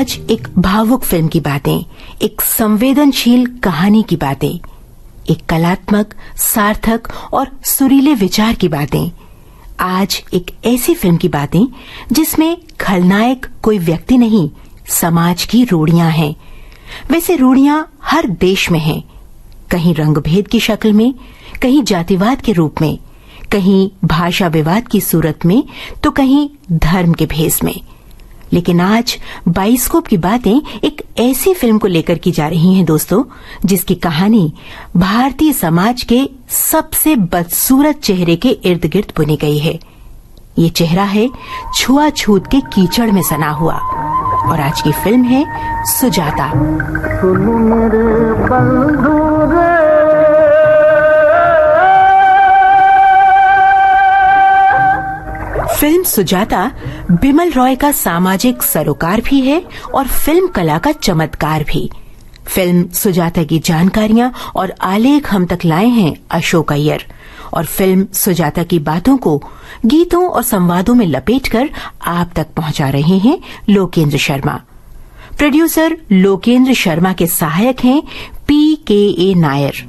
आज एक भावुक फिल्म की बातें, एक संवेदनशील कहानी की बातें, एक कलात्मक, सार्थक और सुरीले विचार की बातें। आज एक ऐसी फिल्म की बातें जिसमें खलनायक कोई व्यक्ति नहीं, समाज की रूढ़ियां हैं। वैसे रूढ़ियां हर देश में हैं, कहीं रंगभेद की शक्ल में, कहीं जातिवाद के रूप में, कहीं भाषा विवाद की सूरत में, तो कहीं धर्म के भेस में। लेकिन आज बाइस्कोप की बातें एक ऐसी फिल्म को लेकर की जा रही हैं दोस्तों, जिसकी कहानी भारतीय समाज के सबसे बदसूरत चेहरे के इर्द गिर्द बुनी गई है। ये चेहरा है छुआछूत के कीचड़ में सना हुआ, और आज की फिल्म है सुजाता। फिल्म सुजाता बिमल रॉय का सामाजिक सरोकार भी है और फिल्म कला का चमत्कार भी। फिल्म सुजाता की जानकारियां और आलेख हम तक लाए हैं अशोक अय्यर, और फिल्म सुजाता की बातों को गीतों और संवादों में लपेटकर आप तक पहुंचा रहे हैं लोकेंद्र शर्मा। प्रोड्यूसर लोकेंद्र शर्मा के सहायक हैं PKA नायर।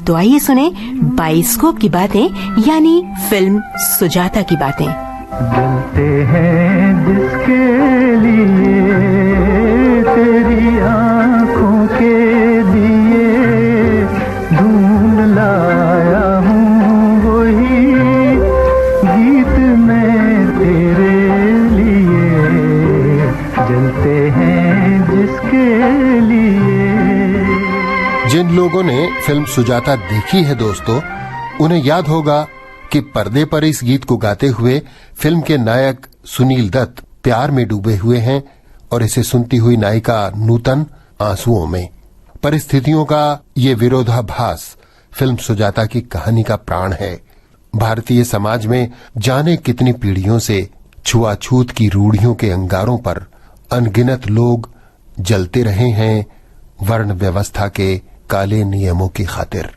तो आइए सुने बाइस्कोप की बातें, यानी फिल्म सुजाता की बातें। जलते हैं जिसके लिए तेरी आंखों के दिए, ढूंढ लाया हूँ वही गीत मैं तेरे लिए। जलते हैं जिसके लिए। जिन लोगों ने फिल्म सुजाता देखी है दोस्तों, उन्हें याद होगा कि पर्दे पर इस गीत को गाते हुए फिल्म के नायक सुनील दत्त प्यार में डूबे हुए हैं, और इसे सुनती हुई नायिका नूतन आंसुओं में। परिस्थितियों का ये विरोधाभास फिल्म सुजाता की कहानी का प्राण है। भारतीय समाज में जाने कितनी पीढ़ियों से छुआछूत की रूढ़ियों के अंगारों पर अनगिनत लोग जलते रहे हैं वर्ण व्यवस्था के काले नियमों की खातिर।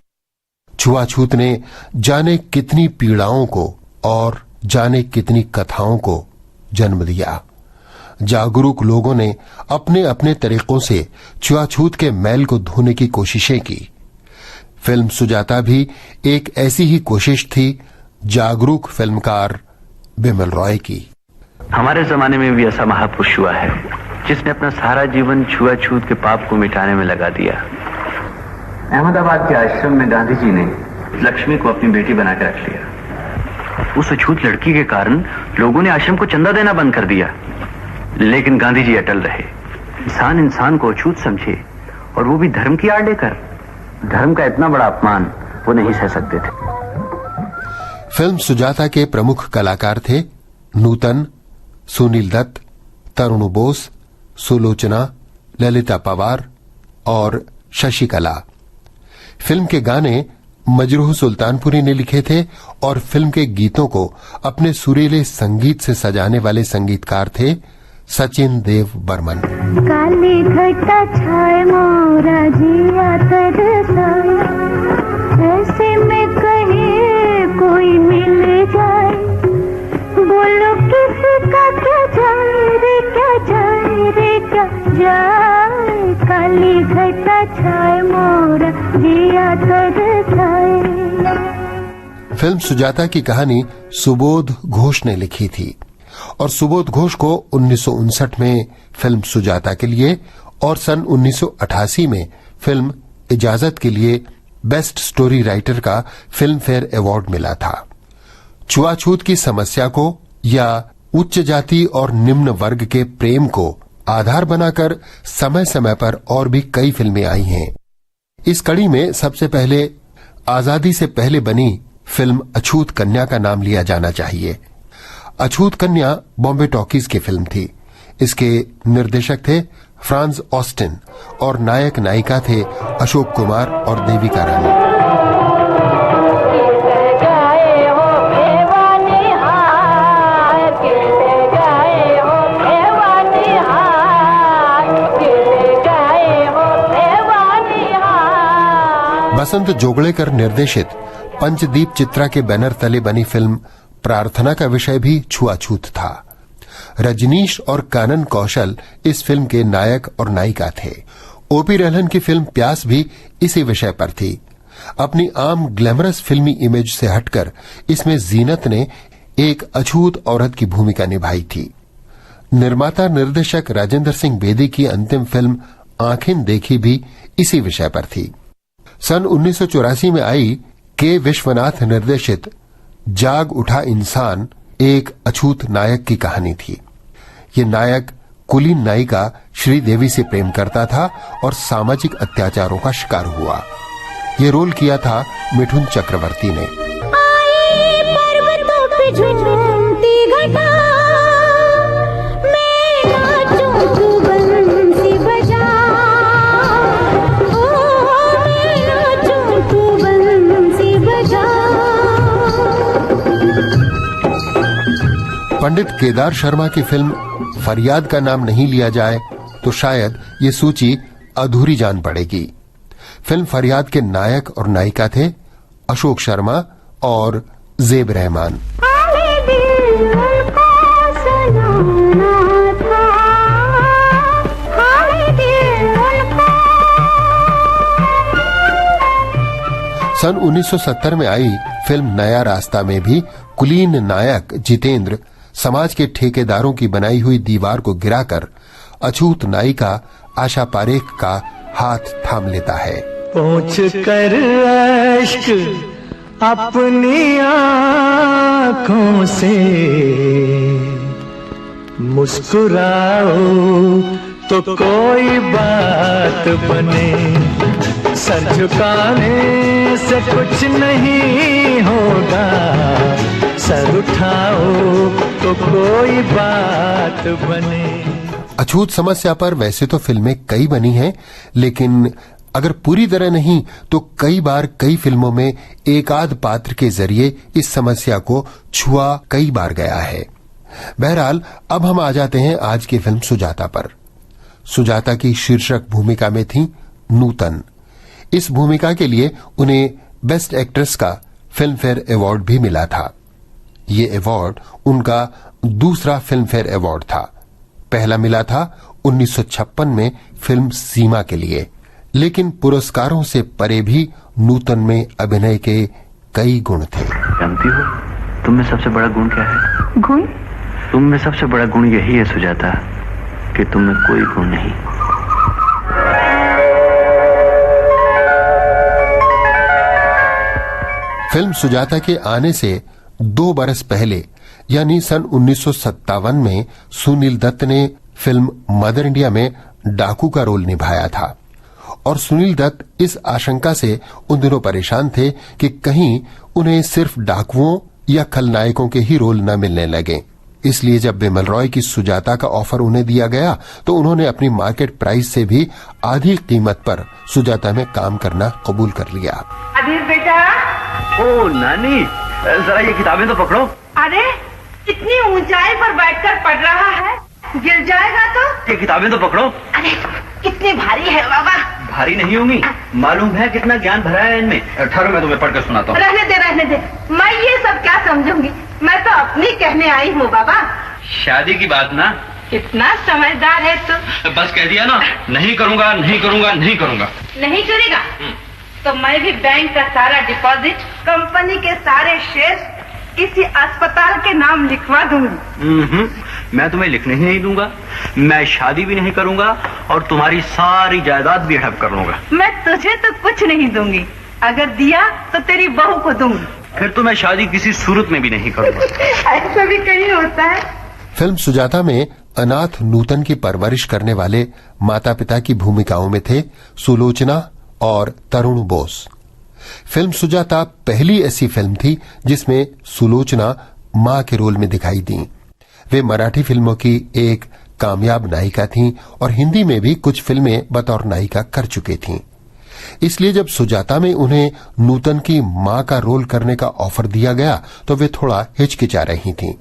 छुआछूत ने जाने कितनी पीड़ाओं को और जाने कितनी कथाओं को जन्म दिया। जागरूक लोगों ने अपने अपने तरीकों से छुआछूत के मैल को धोने की कोशिशें की। फिल्म सुजाता भी एक ऐसी ही कोशिश थी जागरूक फिल्मकार बिमल रॉय की। हमारे जमाने में भी ऐसा महापुरुष हुआ है जिसने अपना सारा जीवन छुआछूत के पाप को मिटाने में लगा दिया। अहमदाबाद के आश्रम में गांधी जी ने लक्ष्मी को अपनी बेटी बनाकर रख लिया। उस अछूत लड़की के कारण लोगों ने आश्रम को चंदा देना बंद कर दिया, लेकिन गांधी जी अटल रहे। इंसान इंसान को अछूत समझे, और वो भी धर्म की आड़ लेकर। धर्म का इतना बड़ा अपमान वो नहीं सह सकते थे। फिल्म सुजाता के प्रमुख कलाकार थे नूतन, सुनील दत्त, तरुण बोस, सुलोचना, ललिता पवार और शशिकला। फिल्म के गाने मजरूह सुल्तानपुरी ने लिखे थे, और फिल्म के गीतों को अपने सुरीले संगीत से सजाने वाले संगीतकार थे सचिन देव बर्मन। काली घटा छाए मोरा जिया तरसाए, ऐसे में कहीं कोई मिल जाए, बोलो किसी का क्या जाए रे, क्या जाए रे, क्या जाए। काली घटा छाए मोरा जिया तरसाए। फिल्म सुजाता की कहानी सुबोध घोष ने लिखी थी, और सुबोध घोष को 1959 में फिल्म सुजाता के लिए और सन 1988 में फिल्म इजाजत के लिए बेस्ट स्टोरी राइटर का फिल्म फेयर अवार्ड मिला था। छुआछूत की समस्या को या उच्च जाति और निम्न वर्ग के प्रेम को आधार बनाकर समय समय पर और भी कई फिल्में आई हैं। इस कड़ी में सबसे पहले आजादी से पहले बनी फिल्म अछूत कन्या का नाम लिया जाना चाहिए। अछूत कन्या बॉम्बे टॉकीज की फिल्म थी। इसके निर्देशक थे फ्रांज ऑस्टिन, और नायक नायिका थे अशोक कुमार और देविका रानी। बसंत जोगड़ेकर निर्देशित पंचदीप चित्रा के बैनर तले बनी फिल्म प्रार्थना का विषय भी छुआछूत था। रजनीश और कानन कौशल इस फिल्म के नायक और नायिका थे। ओपी रहलन की फिल्म प्यास भी इसी विषय पर थी। अपनी आम ग्लैमरस फिल्मी इमेज से हटकर इसमें जीनत ने एक अछूत औरत की भूमिका निभाई थी। निर्माता निर्देशक राजेंद्र सिंह बेदी की अंतिम फिल्म आंखें देखी भी इसी विषय पर थी। सन 1984 में आई के विश्वनाथ निर्देशित जाग उठा इंसान एक अछूत नायक की कहानी थी। ये नायक कुलीन नायिका श्रीदेवी से प्रेम करता था और सामाजिक अत्याचारों का शिकार हुआ। ये रोल किया था मिठुन चक्रवर्ती ने। पर्वतों पे झूमती घटा, मैं नाचूं तू बंसी बजा, ओ मैं नाचूं तू बंसी बजा। पंडित केदार शर्मा की फिल्म फरियाद का नाम नहीं लिया जाए तो शायद ये सूची अधूरी जान पड़ेगी। फिल्म फरियाद के नायक और नायिका थे अशोक शर्मा और जेब रहमान। सन 1970 में आई फिल्म नया रास्ता में भी कुलीन नायक जितेंद्र समाज के ठेकेदारों की बनाई हुई दीवार को गिराकर अछूत नायिका आशा पारेख का हाथ थाम लेता है। पहुंच कर अश्क अपनी आंखों से मुस्कुराओ तो कोई बात बने, सर झुकाने से कुछ नहीं होगा, सर उठाओ तो कोई बात बने। अछूत समस्या पर वैसे तो फिल्में कई बनी हैं, लेकिन अगर पूरी तरह नहीं तो कई बार कई फिल्मों में एकाध पात्र के जरिए इस समस्या को छुआ कई बार गया है। बहरहाल अब हम आ जाते हैं आज की फिल्म सुजाता पर। सुजाता की शीर्षक भूमिका में थी नूतन। इस भूमिका के लिए उन्हें बेस्ट एक्ट्रेस का फिल्म फेयर अवार्ड भी मिला था। ये अवार्ड उनका दूसरा फिल्म फेयर अवार्ड था। पहला मिला था 1956 में फिल्म सीमा के लिए, लेकिन पुरस्कारों से परे भी नूतन में अभिनय के कई गुण थे। जानती हो तुम में सबसे बड़ा गुण क्या है? गुण? तुम में सबसे बड़ा गुण यही है सुजाता कि तुम में कोई गुण नहीं। फिल्म सुजाता के आने से 2 बरस पहले यानी सन 1957 में सुनील दत्त ने फिल्म मदर इंडिया में डाकू का रोल निभाया था और सुनील दत्त इस आशंका से उन दिनों परेशान थे कि कहीं उन्हें सिर्फ डाकुओं या खलनायकों के ही रोल न मिलने लगे। इसलिए जब बिमल रॉय की सुजाता का ऑफर उन्हें दिया गया तो उन्होंने अपनी मार्केट प्राइस से भी आधी कीमत पर सुजाता में काम करना कबूल कर लिया। अधीर बेटा। ओ नानी, जरा ये किताबें तो पकड़ो। अरे इतनी ऊंचाई पर बैठकर पढ़ रहा है, गिर जाएगा तो। ये किताबें तो पकड़ो। अरे कितनी भारी है बाबा। भारी नहीं होंगी, मालूम है कितना ज्ञान भरा है इनमें। ठहरो मैं तुम्हें पढ़कर सुनाता हूँ। रहने दे, मैं ये सब क्या समझूंगी, मैं तो अपनी कहने आई हूँ बाबा। शादी की बात ना। इतना समझदार है तू। बस कह दिया ना, नहीं करूँगा नहीं करूँगा नहीं करूँगा। नहीं करेगा तो मैं भी बैंक का सारा डिपॉजिट, कंपनी के सारे शेयर किसी अस्पताल के नाम लिखवा दूंगी। मैं तुम्हें लिखने ही नहीं दूंगा, मैं शादी भी नहीं करूंगा और तुम्हारी सारी जायदाद भी हड़प कर लूंगा। मैं तुझे तो कुछ नहीं दूंगी, अगर दिया तो तेरी बहू को दूंगी। फिर तो मैं शादी किसी सूरत में भी नहीं करूंगा। ऐसा भी कहीं होता है। फिल्म सुजाता में अनाथ नूतन की परवरिश करने वाले माता पिता की भूमिकाओं में थे सुलोचना और तरुण बोस। फिल्म सुजाता पहली ऐसी फिल्म थी जिसमें सुलोचना मां के रोल में दिखाई दी। वे मराठी फिल्मों की एक कामयाब नायिका थीं और हिंदी में भी कुछ फिल्में बतौर नायिका कर चुकी थीं। इसलिए जब सुजाता में उन्हें नूतन की मां का रोल करने का ऑफर दिया गया तो वे थोड़ा हिचकिचा रही थीं।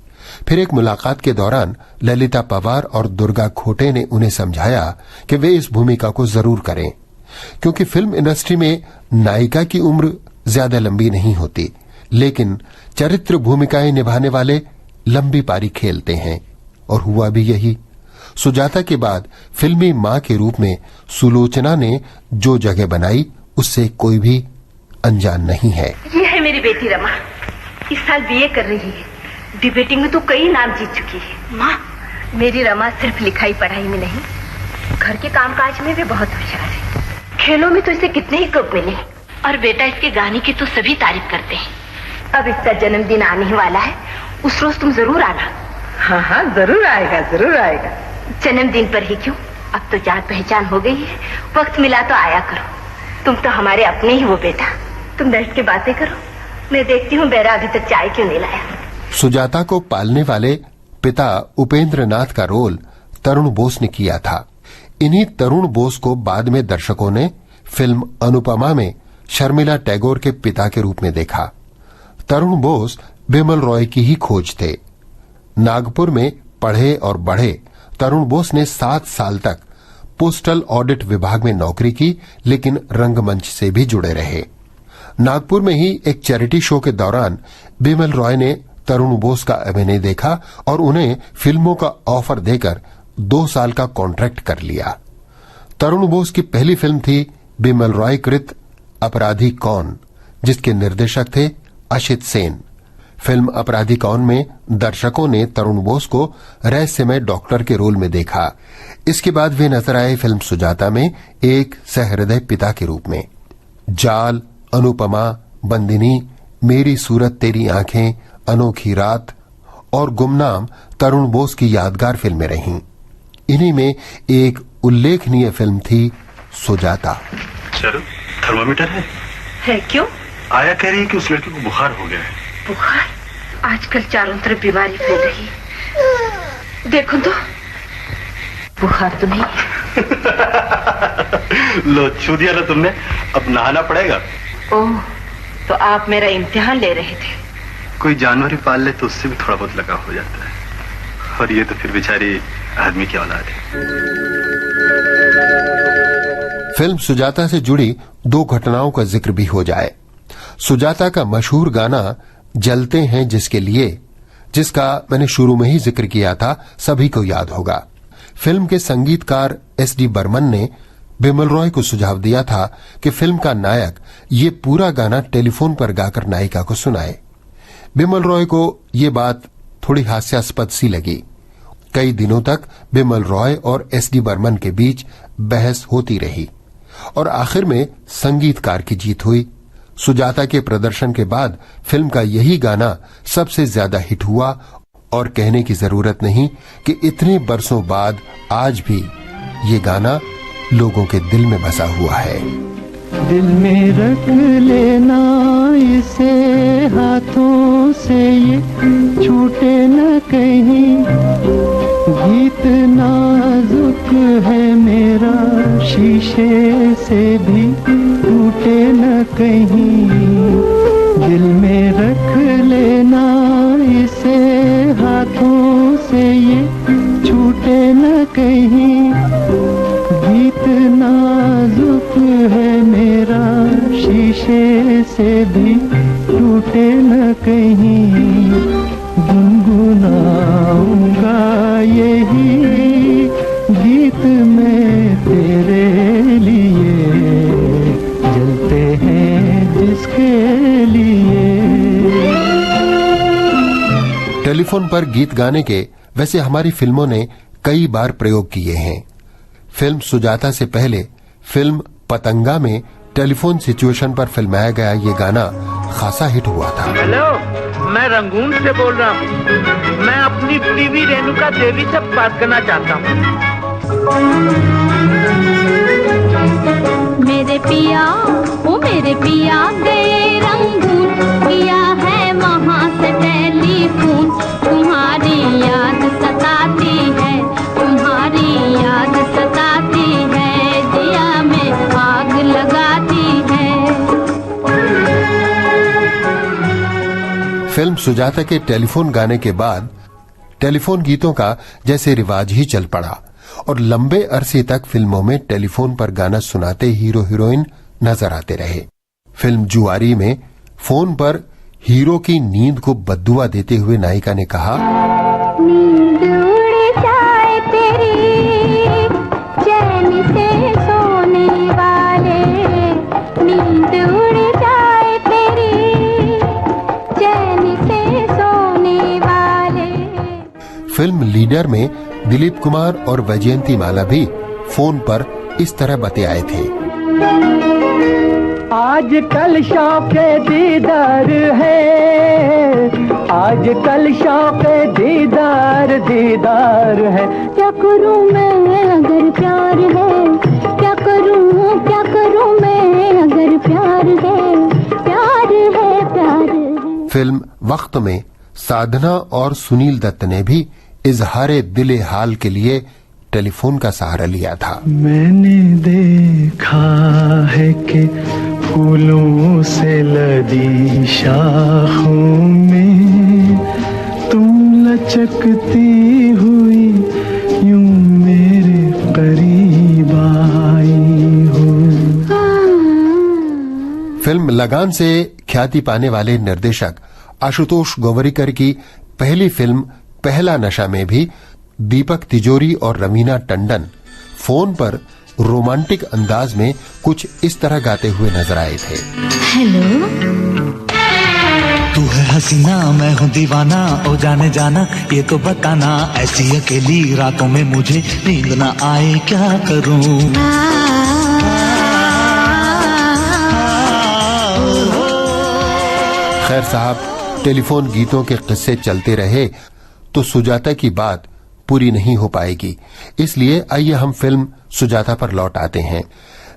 फिर एक मुलाकात के दौरान ललिता पवार और दुर्गा खोटे ने उन्हें समझाया कि वे इस भूमिका को जरूर करें, क्योंकि फिल्म इंडस्ट्री में नायिका की उम्र ज्यादा लंबी नहीं होती, लेकिन चरित्र भूमिकाएं निभाने वाले लंबी पारी खेलते हैं और हुआ भी यही। सुजाता के बाद फिल्मी मां के रूप में सुलोचना ने जो जगह बनाई उससे कोई भी अनजान नहीं है। ये है मेरी बेटी रमा, इस साल बीए कर रही है। डिबेटिंग में तो कई इनाम जीत चुकी है। माँ, मेरी रमा सिर्फ लिखाई पढ़ाई में नहीं, घर के कामकाज में भी बहुत होशियार है। खेलों में तो इसे कितने ही कप मिले, और बेटा इसके गाने की तो सभी तारीफ करते हैं। अब इसका जन्मदिन आने ही वाला है, उस रोज तुम जरूर आना। हाँ हाँ, जरूर आएगा, जरूर आएगा। जन्मदिन पर ही क्यों, अब तो जान पहचान हो गई है, वक्त मिला तो आया करो। तुम तो हमारे अपने ही हो बेटा। तुम बैठ के बातें करो, मैं देखती हूँ बेरा अभी तक चाय क्यों नहीं लाया। सुजाता को पालने वाले पिता उपेंद्र नाथ का रोल तरुण बोस ने किया था। इन्हीं तरुण बोस को बाद में दर्शकों ने फिल्म अनुपमा में शर्मिला टैगोर के पिता के रूप में देखा। तरुण बोस बिमल रॉय की ही खोज थे। नागपुर में पढ़े और बढ़े तरुण बोस ने 7 साल तक पोस्टल ऑडिट विभाग में नौकरी की, लेकिन रंगमंच से भी जुड़े रहे। नागपुर में ही एक चैरिटी शो के दौरान बिमल रॉय ने तरुण बोस का अभिनय देखा और उन्हें फिल्मों का ऑफर देकर 2 साल का कॉन्ट्रैक्ट कर लिया। तरुण बोस की पहली फिल्म थी बिमल रॉय कृत अपराधी कौन, जिसके निर्देशक थे अशित सेन। फिल्म अपराधी कौन में दर्शकों ने तरुण बोस को रहस्यमय डॉक्टर के रोल में देखा। इसके बाद वे नजर आए फिल्म सुजाता में एक सहृदय पिता के रूप में। जाल, अनुपमा, बंदिनी, मेरी सूरत तेरी आंखें, अनोखी रात और गुमनाम तरुण बोस की यादगार फिल्में रहीं। इन्हीं में एक उल्लेखनीय फिल्म थी सुजाता। चलो, थर्मामीटर है क्यों? आया कह रही है कि उस लड़की को बुखार हो गया है। बुखार? आजकल चारों तरफ बीमारी फैल रही है। देखो तो, बुखार तो नहीं है। लो, छू दिया ना तुमने, अब नहाना पड़ेगा। ओह, तो आप मेरा इम्तिहान ले रहे थे। कोई जानवर ही पाल ले तो उससे भी थोड़ा बहुत लगाव हो जाता है, और ये तो फिर बेचारी आदमी की औलाद है। फिल्म सुजाता से जुड़ी 2 घटनाओं का जिक्र भी हो जाए। सुजाता का मशहूर गाना जलते हैं जिसके लिए, जिसका मैंने शुरू में ही जिक्र किया था, सभी को याद होगा। फिल्म के संगीतकार एस.डी. बर्मन ने बिमल रॉय को सुझाव दिया था कि फिल्म का नायक ये पूरा गाना टेलीफोन पर गाकर नायिका को सुनाए। बिमल रॉय को ये बात थोड़ी हास्यास्पद सी लगी। कई दिनों तक बिमल रॉय और एस.डी. बर्मन के बीच बहस होती रही और आखिर में संगीतकार की जीत हुई। सुजाता के प्रदर्शन के बाद फिल्म का यही गाना सबसे ज्यादा हिट हुआ, और कहने की जरूरत नहीं कि इतने बरसों बाद आज भी ये गाना लोगों के दिल में बसा हुआ है। दिल में रख लेना इसे, हाथों से ये छूटे न कहीं। गीत नाजुक है मेरा, शीशे से भी टूटे न कहीं। दिल में रख लेना इसे, हाथों से ये छूटे न कहीं। गीत नाजुक है मेरा, शीशे से भी टूटे न कहीं। गुनगुनाऊंगा यही गीत मैं तेरे लिए, जलते हैं जिसके लिए। टेलीफोन पर गीत गाने के वैसे हमारी फिल्मों ने कई बार प्रयोग किए हैं। फिल्म सुजाता से पहले फिल्म पतंगा में टेलीफोन सिचुएशन पर फिल्माया गया ये गाना खासा हिट हुआ था। हेलो, मैं रंगून से बोल रहा हूँ। मैं अपनी बीवी रेणुका देवी से बात करना चाहता हूँ। मेरे पिया, ओ मेरे पिया गए रंगून, किया है वहाँ से टेलीफोन। तुम्हारी याद सताती है, तुम्हारी याद सताती है, दिया में आग लगाती है। फिल्म सुजाता के टेलीफोन गाने के बाद टेलीफोन गीतों का जैसे रिवाज ही चल पड़ा और लंबे अरसे तक फिल्मों में टेलीफोन पर गाना सुनाते हीरो हीरोइन नजर आते रहे। फिल्म जुआरी में फोन पर हीरो की नींद को बद्दुआ देते हुए नायिका ने कहा, नींद उड़े से सोने वाले, नींद उड़ जाए तेरी, चैन से सोने वाले। फिल्म लीडर में दिलीप कुमार और वैजयंती माला भी फोन पर इस तरह बतियाए थे। आज कल शौक़े दीदार है, आज कल शौक़े दीदार दीदार है। क्या करूं मैं अगर प्यार है, क्या करूं मैं अगर प्यार है, प्यार है, प्यार है। फिल्म वक्त में साधना और सुनील दत्त ने भी इजहारे दिले हाल के लिए टेलीफोन का सहारा लिया था। मैंने देखा है कि फूलों से लदी शाखों में तुम लचकती हुई यूं मेरे करीब आई हो। फिल्म लगान से ख्याति पाने वाले निर्देशक आशुतोष गोवरीकर की पहली फिल्म पहला नशा में भी दीपक तिजोरी और रवीना टंडन फोन पर रोमांटिक अंदाज में कुछ इस तरह गाते हुए नजर आए थे। हेलो, तू है हसीना मैं हूँ दीवाना, ओ जाने जाना ये तो बताना, ऐसी अकेली रातों में मुझे नींद ना आए क्या करूँ। खैर साहब, टेलीफोन गीतों के किस्से चलते रहे तो सुजाता की बात पूरी नहीं हो पाएगी, इसलिए आइए हम फिल्म सुजाता पर लौट आते हैं।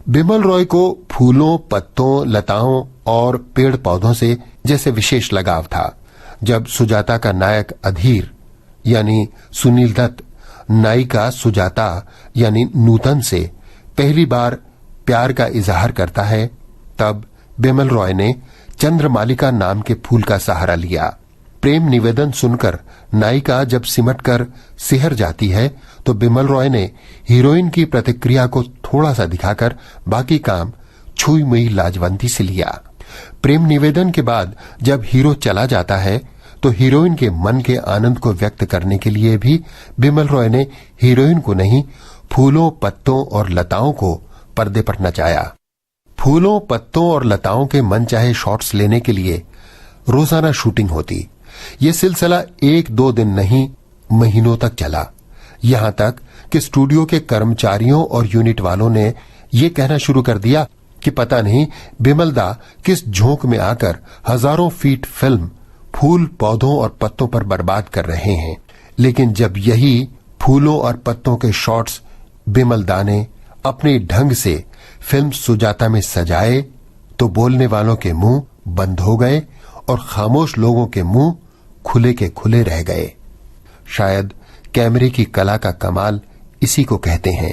बिमल रॉय को फूलों, पत्तों, लताओं और पेड़ पौधों से जैसे विशेष लगाव था। जब सुजाता का नायक अधीर यानी सुनील दत्त नायिका सुजाता यानी नूतन से पहली बार प्यार का इजहार करता है, तब बिमल रॉय ने चंद्रमालिका नाम के फूल का सहारा लिया। प्रेम निवेदन सुनकर नायिका जब सिमटकर सिहर जाती है तो बिमल रॉय ने हीरोइन की प्रतिक्रिया को थोड़ा सा दिखाकर बाकी काम छुई मुई लाजवंती से लिया। प्रेम निवेदन के बाद जब हीरो चला जाता है तो हीरोइन के मन के आनंद को व्यक्त करने के लिए भी बिमल रॉय ने हीरोइन को नहीं, फूलों, पत्तों और लताओं को पर्दे पर नचाया। फूलों, पत्तों और लताओं के मनचाहे शॉट्स लेने के लिए रोजाना शूटिंग होती। ये सिलसिला 1-2 दिन नहीं, महीनों तक चला। यहां तक कि स्टूडियो के कर्मचारियों और यूनिट वालों ने ये कहना शुरू कर दिया कि पता नहीं बिमलदा किस झोंक में आकर हजारों फीट फिल्म फूल, पौधों और पत्तों पर बर्बाद कर रहे हैं। लेकिन जब यही फूलों और पत्तों के शॉट्स बिमलदा ने अपने ढंग से फिल्म सुजाता में सजाए तो बोलने वालों के मुंह बंद हो गए और खामोश लोगों के मुंह खुले के खुले रह गए। शायद कैमरे की कला का कमाल इसी को कहते हैं।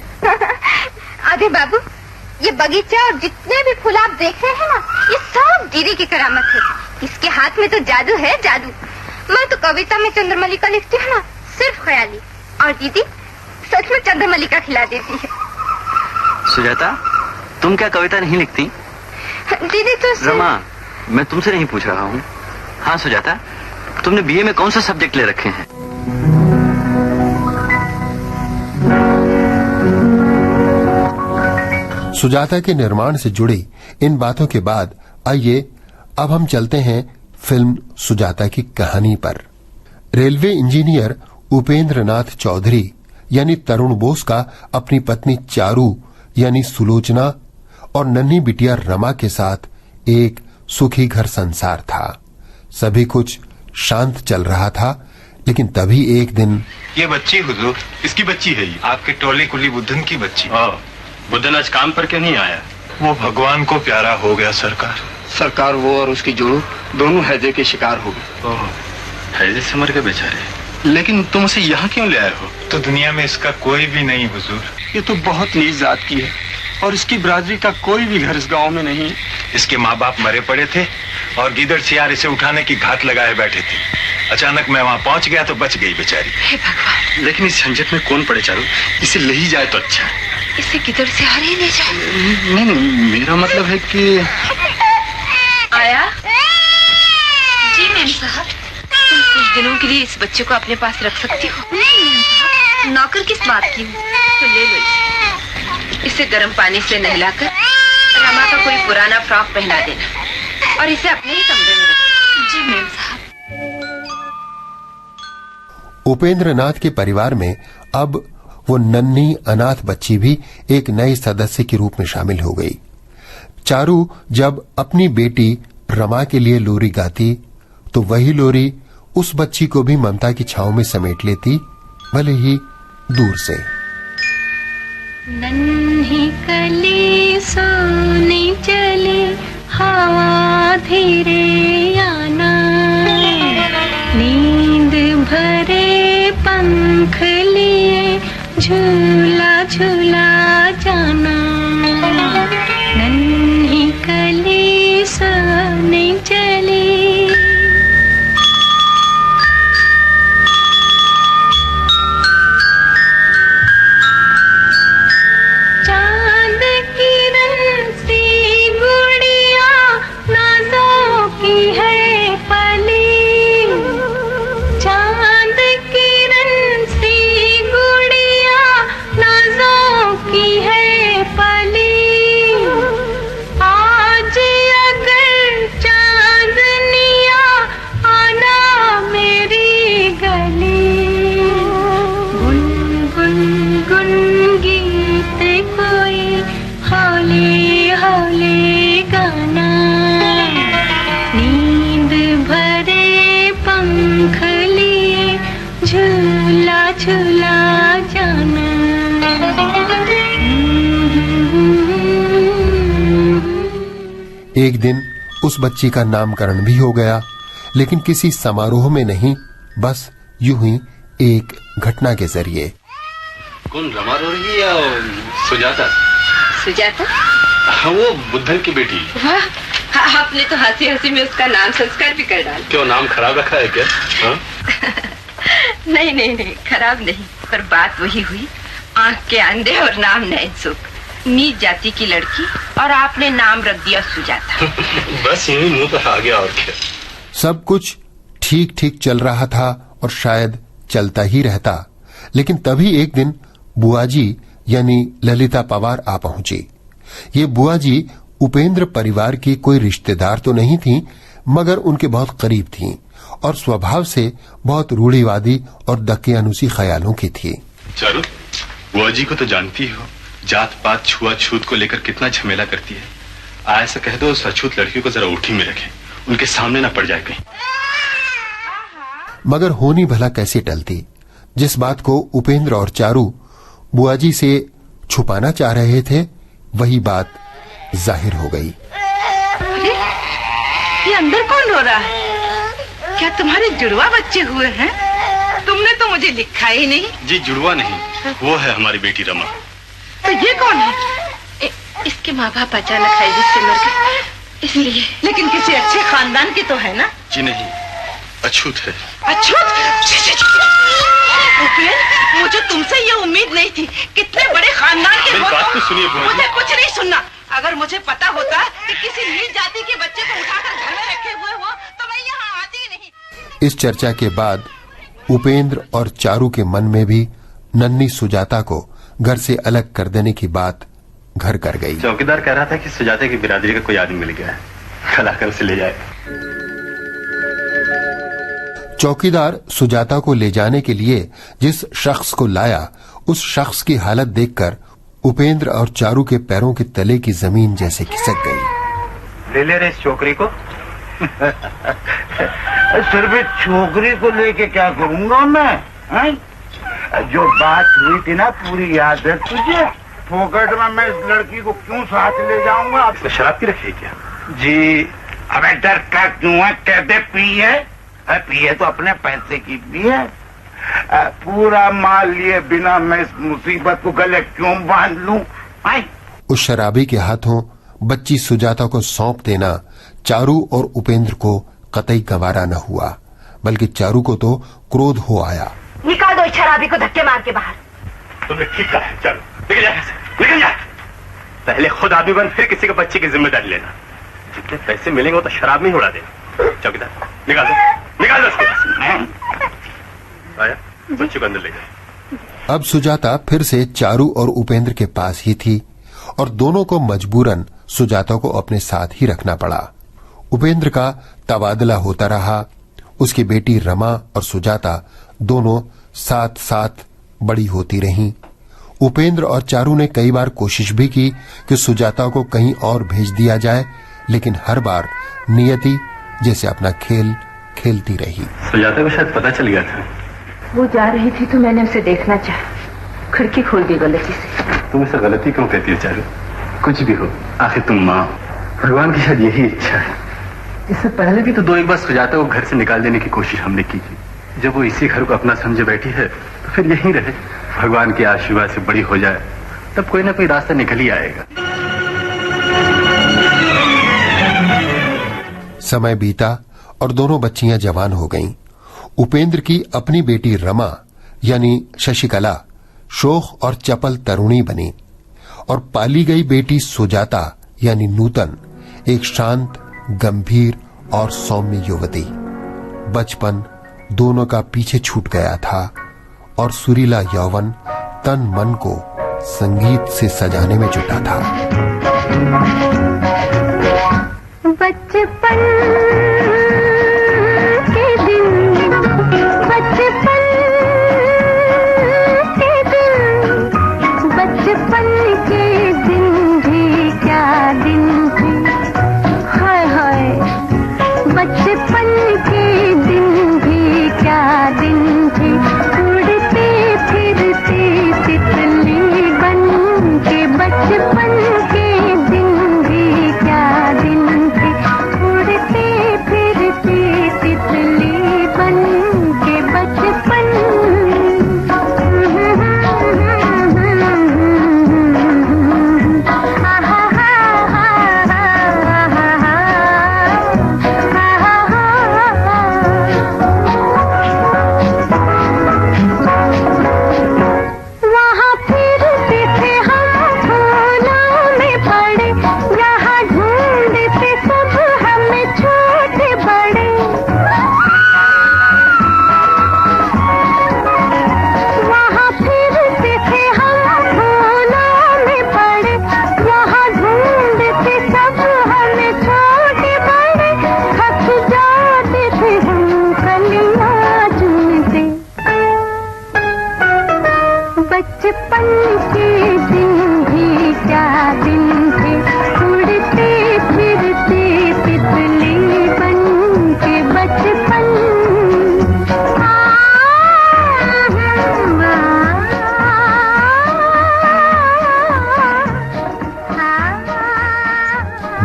अरे बाबू, ये बगीचा और जितने भी फूल आप देख रहे हैं ना, ये सब दीदी की करामत है। इसके हाथ में तो जादू है, जादू। मैं तो कविता में चंद्रमल्लिका लिखती हूँ ना, सिर्फ ख्याली, और दीदी सच में चंद्रमल्लिका खिला देती है। सुजाता, तुम क्या कविता नहीं लिखती? दीदी तो रमा, मैं तुमसे नहीं पूछ रहा हूँ। हाँ सुजाता, तुमने बीए में कौन सा सब्जेक्ट ले रखे हैं? सुजाता के निर्माण से जुड़ी इन बातों के बाद आइए अब हम चलते हैं फिल्म सुजाता की कहानी पर। रेलवे इंजीनियर उपेंद्र नाथ चौधरी यानी तरुण बोस का अपनी पत्नी चारू यानी सुलोचना और नन्ही बिटिया रमा के साथ एक सुखी घर संसार था। सभी कुछ शांत चल रहा था, लेकिन तभी एक दिन ये बच्ची हुजूर, इसकी बच्ची है ये, आपके टोले कुली बुद्धन की बच्ची। बुद्धन आज काम पर क्यों नहीं आया? वो भगवान को प्यारा हो गया सरकार वो और उसकी जोड़ू दोनों हैजे के शिकार हो गए। हैजे से मर गए बेचारे। लेकिन तुम उसे यहाँ क्यों ले आए हो? तो दुनिया में इसका कोई भी नहीं हुजूर। ये तो बहुत नीच जात की है और इसकी बिरादरी का कोई भी घर इस गांव में नहीं। इसके माँ बाप मरे पड़े थे और गीदड़ सियार इसे उठाने की घात लगाए बैठे थे। अचानक मैं वहाँ पहुँच गया तो बच गई बेचारी। हे भगवान! लेकिन इस झंझट में कौन पड़े चारू? इसे ले ही जाए तो अच्छा। इसे गीदड़ सियार ही ले जाए? नहीं, मेरा मतलब है कि आया? जी मैम साहब, तुम कुछ दिनों के लिए इस बच्चे को अपने पास रख सकती हो? नहीं मैम साहब, नौकर किस बात की हूँ, तो ले लो इसे। इसे गर्म पानी से नहलाकर रमा का कोई पुराना फ्रॉक पहना देना और इसे अपने ही कमरे में रखना। जी मेम साहब। उपेंद्रनाथ के परिवार में अब वो नन्ही अनाथ बच्ची भी एक नए सदस्य के रूप में शामिल हो गई। चारू जब अपनी बेटी रमा के लिए लोरी गाती तो वही लोरी उस बच्ची को भी ममता की छांव में समेट लेती, भले ही दूर से। नन्ही कली सोने चली हवा धीरे आना, नींद भरे पंख लिए झूला झूला जाना। नन्ही कली सोने चली। एक दिन उस बच्ची का नामकरण भी हो गया, लेकिन किसी समारोह में नहीं, बस यूं ही एक घटना के जरिए। कौन, रमा रो रही है या सुजाता? सुजाता? हाँ, वो बुद्धन की बेटी। वाह, आपने तो हंसी हंसी में उसका नाम संस्कार भी कर डाला। क्यों, नाम खराब रखा है क्या? हाँ? नहीं नहीं नहीं, खराब नहीं, पर बात वही हुई, आंख के अंधे और नाम नैनसुख, नीच जाति की लड़की, और आपने नाम रख दिया सुजाता। बस यही मुंह पर आ गया और क्या। सब कुछ ठीक ठीक चल रहा था और शायद चलता ही रहता, लेकिन तभी एक दिन बुआ जी यानी ललिता पवार आ पहुंची। ये बुआ जी उपेंद्र परिवार की कोई रिश्तेदार तो नहीं थी, मगर उनके बहुत करीब थीं और स्वभाव से बहुत रूढ़िवादी और दकियानुसी ख्यालों की थी। चारू, बुआ जी को तो जानती हो, जात पात छुआछूत को लेकर कितना झमेला करती है। ऐसा कह दो उस अछूत लड़की को जरा उठी में रखें, उनके सामने ना पड़ जाए कहीं। मगर होनी भला कैसे टलती। जिस बात को उपेंद्र और चारू बुआ जी से छुपाना चाह रहे थे, वही बात जाहिर हो गई। ये अंदर कौन रो रहा है? क्या तुम्हारे जुड़वा बच्चे हुए हैं? तुमने तो मुझे लिखा ही नहीं। जी जुड़वा नहीं, वो है हमारी बेटी रमा। तो ये कौन है? इसके माँ बाप अचानक हैजे से मर गए, इसलिए। लेकिन किसी अच्छे खानदान की तो है ना? जी नहीं, अछूत है। अछूत? मुझे तुमसे ये उम्मीद नहीं थी। कितने बड़े खानदान के हो बात तो सुनिए बुआ जी। मुझे कुछ नहीं सुनना। अगर मुझे पता होता कि किसी नीच जाति के बच्चे को उठाकर घर में रखे हुए हो तो मैं यहाँ आती ही नहीं। इस चर्चा के बाद उपेंद्र और चारू के मन में भी नन्ही सुजाता को घर से अलग कर देने की बात घर कर गई। चौकीदार कह रहा था कि सुजाता की बिरादरी का कोई आदमी मिल गया है, कल आकर उसे ले जाए। चौकीदार सुजाता को ले जाने के लिए जिस शख्स को लाया, उस शख्स की हालत देखकर उपेंद्र और चारू के पैरों के तले की जमीन जैसे खिसक गई। ले ले रे इस छोकरी को। सिर्फ छोकरी को लेके क्या करूंगा मैं? है? जो बात हुई थी ना पूरी याद है तुझे? फोकट में मैं इस लड़की को क्यों साथ ले जाऊंगा? आपको शराब पी रखी है क्या? जी। अबे डर का क्यों है? कहते पी है, पिए तो अपने पैसे की पी है। पूरा माल लिए बिना मैं इस मुसीबत को गले क्यों बांध लूं? उस शराबी के हाथों बच्ची सुजाता को सौंप देना चारू और उपेंद्र को कतई गवारा न हुआ, बल्कि चारू को तो क्रोध हो आया। निकाल दो इस शराबी को धक्के मार के बाहर। तुमने ठीक कहा है, चलो निकल जा, निकल जा। पहले खुद आदमी बन, फिर किसी के बच्चे की जिम्मेदारी लेना। जितने पैसे मिलेंगे वो तो शराब में ही उड़ा देना। चौकीदार निकाल दो, निकाल दो उसको। बच्चे को अंदर ले जाओ। अब सुजाता फिर से चारू और उपेंद्र के पास ही थी और दोनों को मजबूरन सुजाता को अपने साथ ही रखना पड़ा। उपेंद्र का तबादला होता रहा। उसकी बेटी रमा और सुजाता दोनों साथ साथ बड़ी होती रहीं। उपेंद्र और चारू ने कई बार कोशिश भी की कि सुजाता को कहीं और भेज दिया जाए, लेकिन हर बार नियति जैसे अपना खेल खेलती रही। सुजाता को शायद पता चल गया था। वो जा रही थी तो मैंने उसे देखना चाहा, खिड़की खोल दी गलती से। तुम इसे गलती क्यों कहती हो चारू? कुछ भी हो, आखिर तुम माँ, भगवान की शायद यही इच्छा है। इससे पहले भी तो 2 एक बार सुजाता को घर से निकाल देने की कोशिश हमने की थी। जब वो इसी घर को अपना समझे बैठी है तो फिर यहीं रहे, भगवान के आशीर्वाद से बड़ी हो जाए, तब कोई ना कोई रास्ता निकल ही आएगा। समय बीता और दोनों बच्चियां जवान हो गईं। उपेंद्र की अपनी बेटी रमा यानी शशिकला शोख और चपल तरुणी बनी और पाली गई बेटी सुजाता यानी नूतन एक शांत, गंभीर और सौम्य युवती। बचपन दोनों का पीछे छूट गया था और सुरीला यौवन तन मन को संगीत से सजाने में जुटा था। बचपन के दिन, बचपन के दिन, बचपन के दिन भी क्या दिन थे, हाय हाय, बचपन के दिन भी क्या दिन थे, उड़ते फिरते तितली बन के, बचपन के दिन भी क्या दिन थे, उड़ते फिरते तितली बन के, बचपन।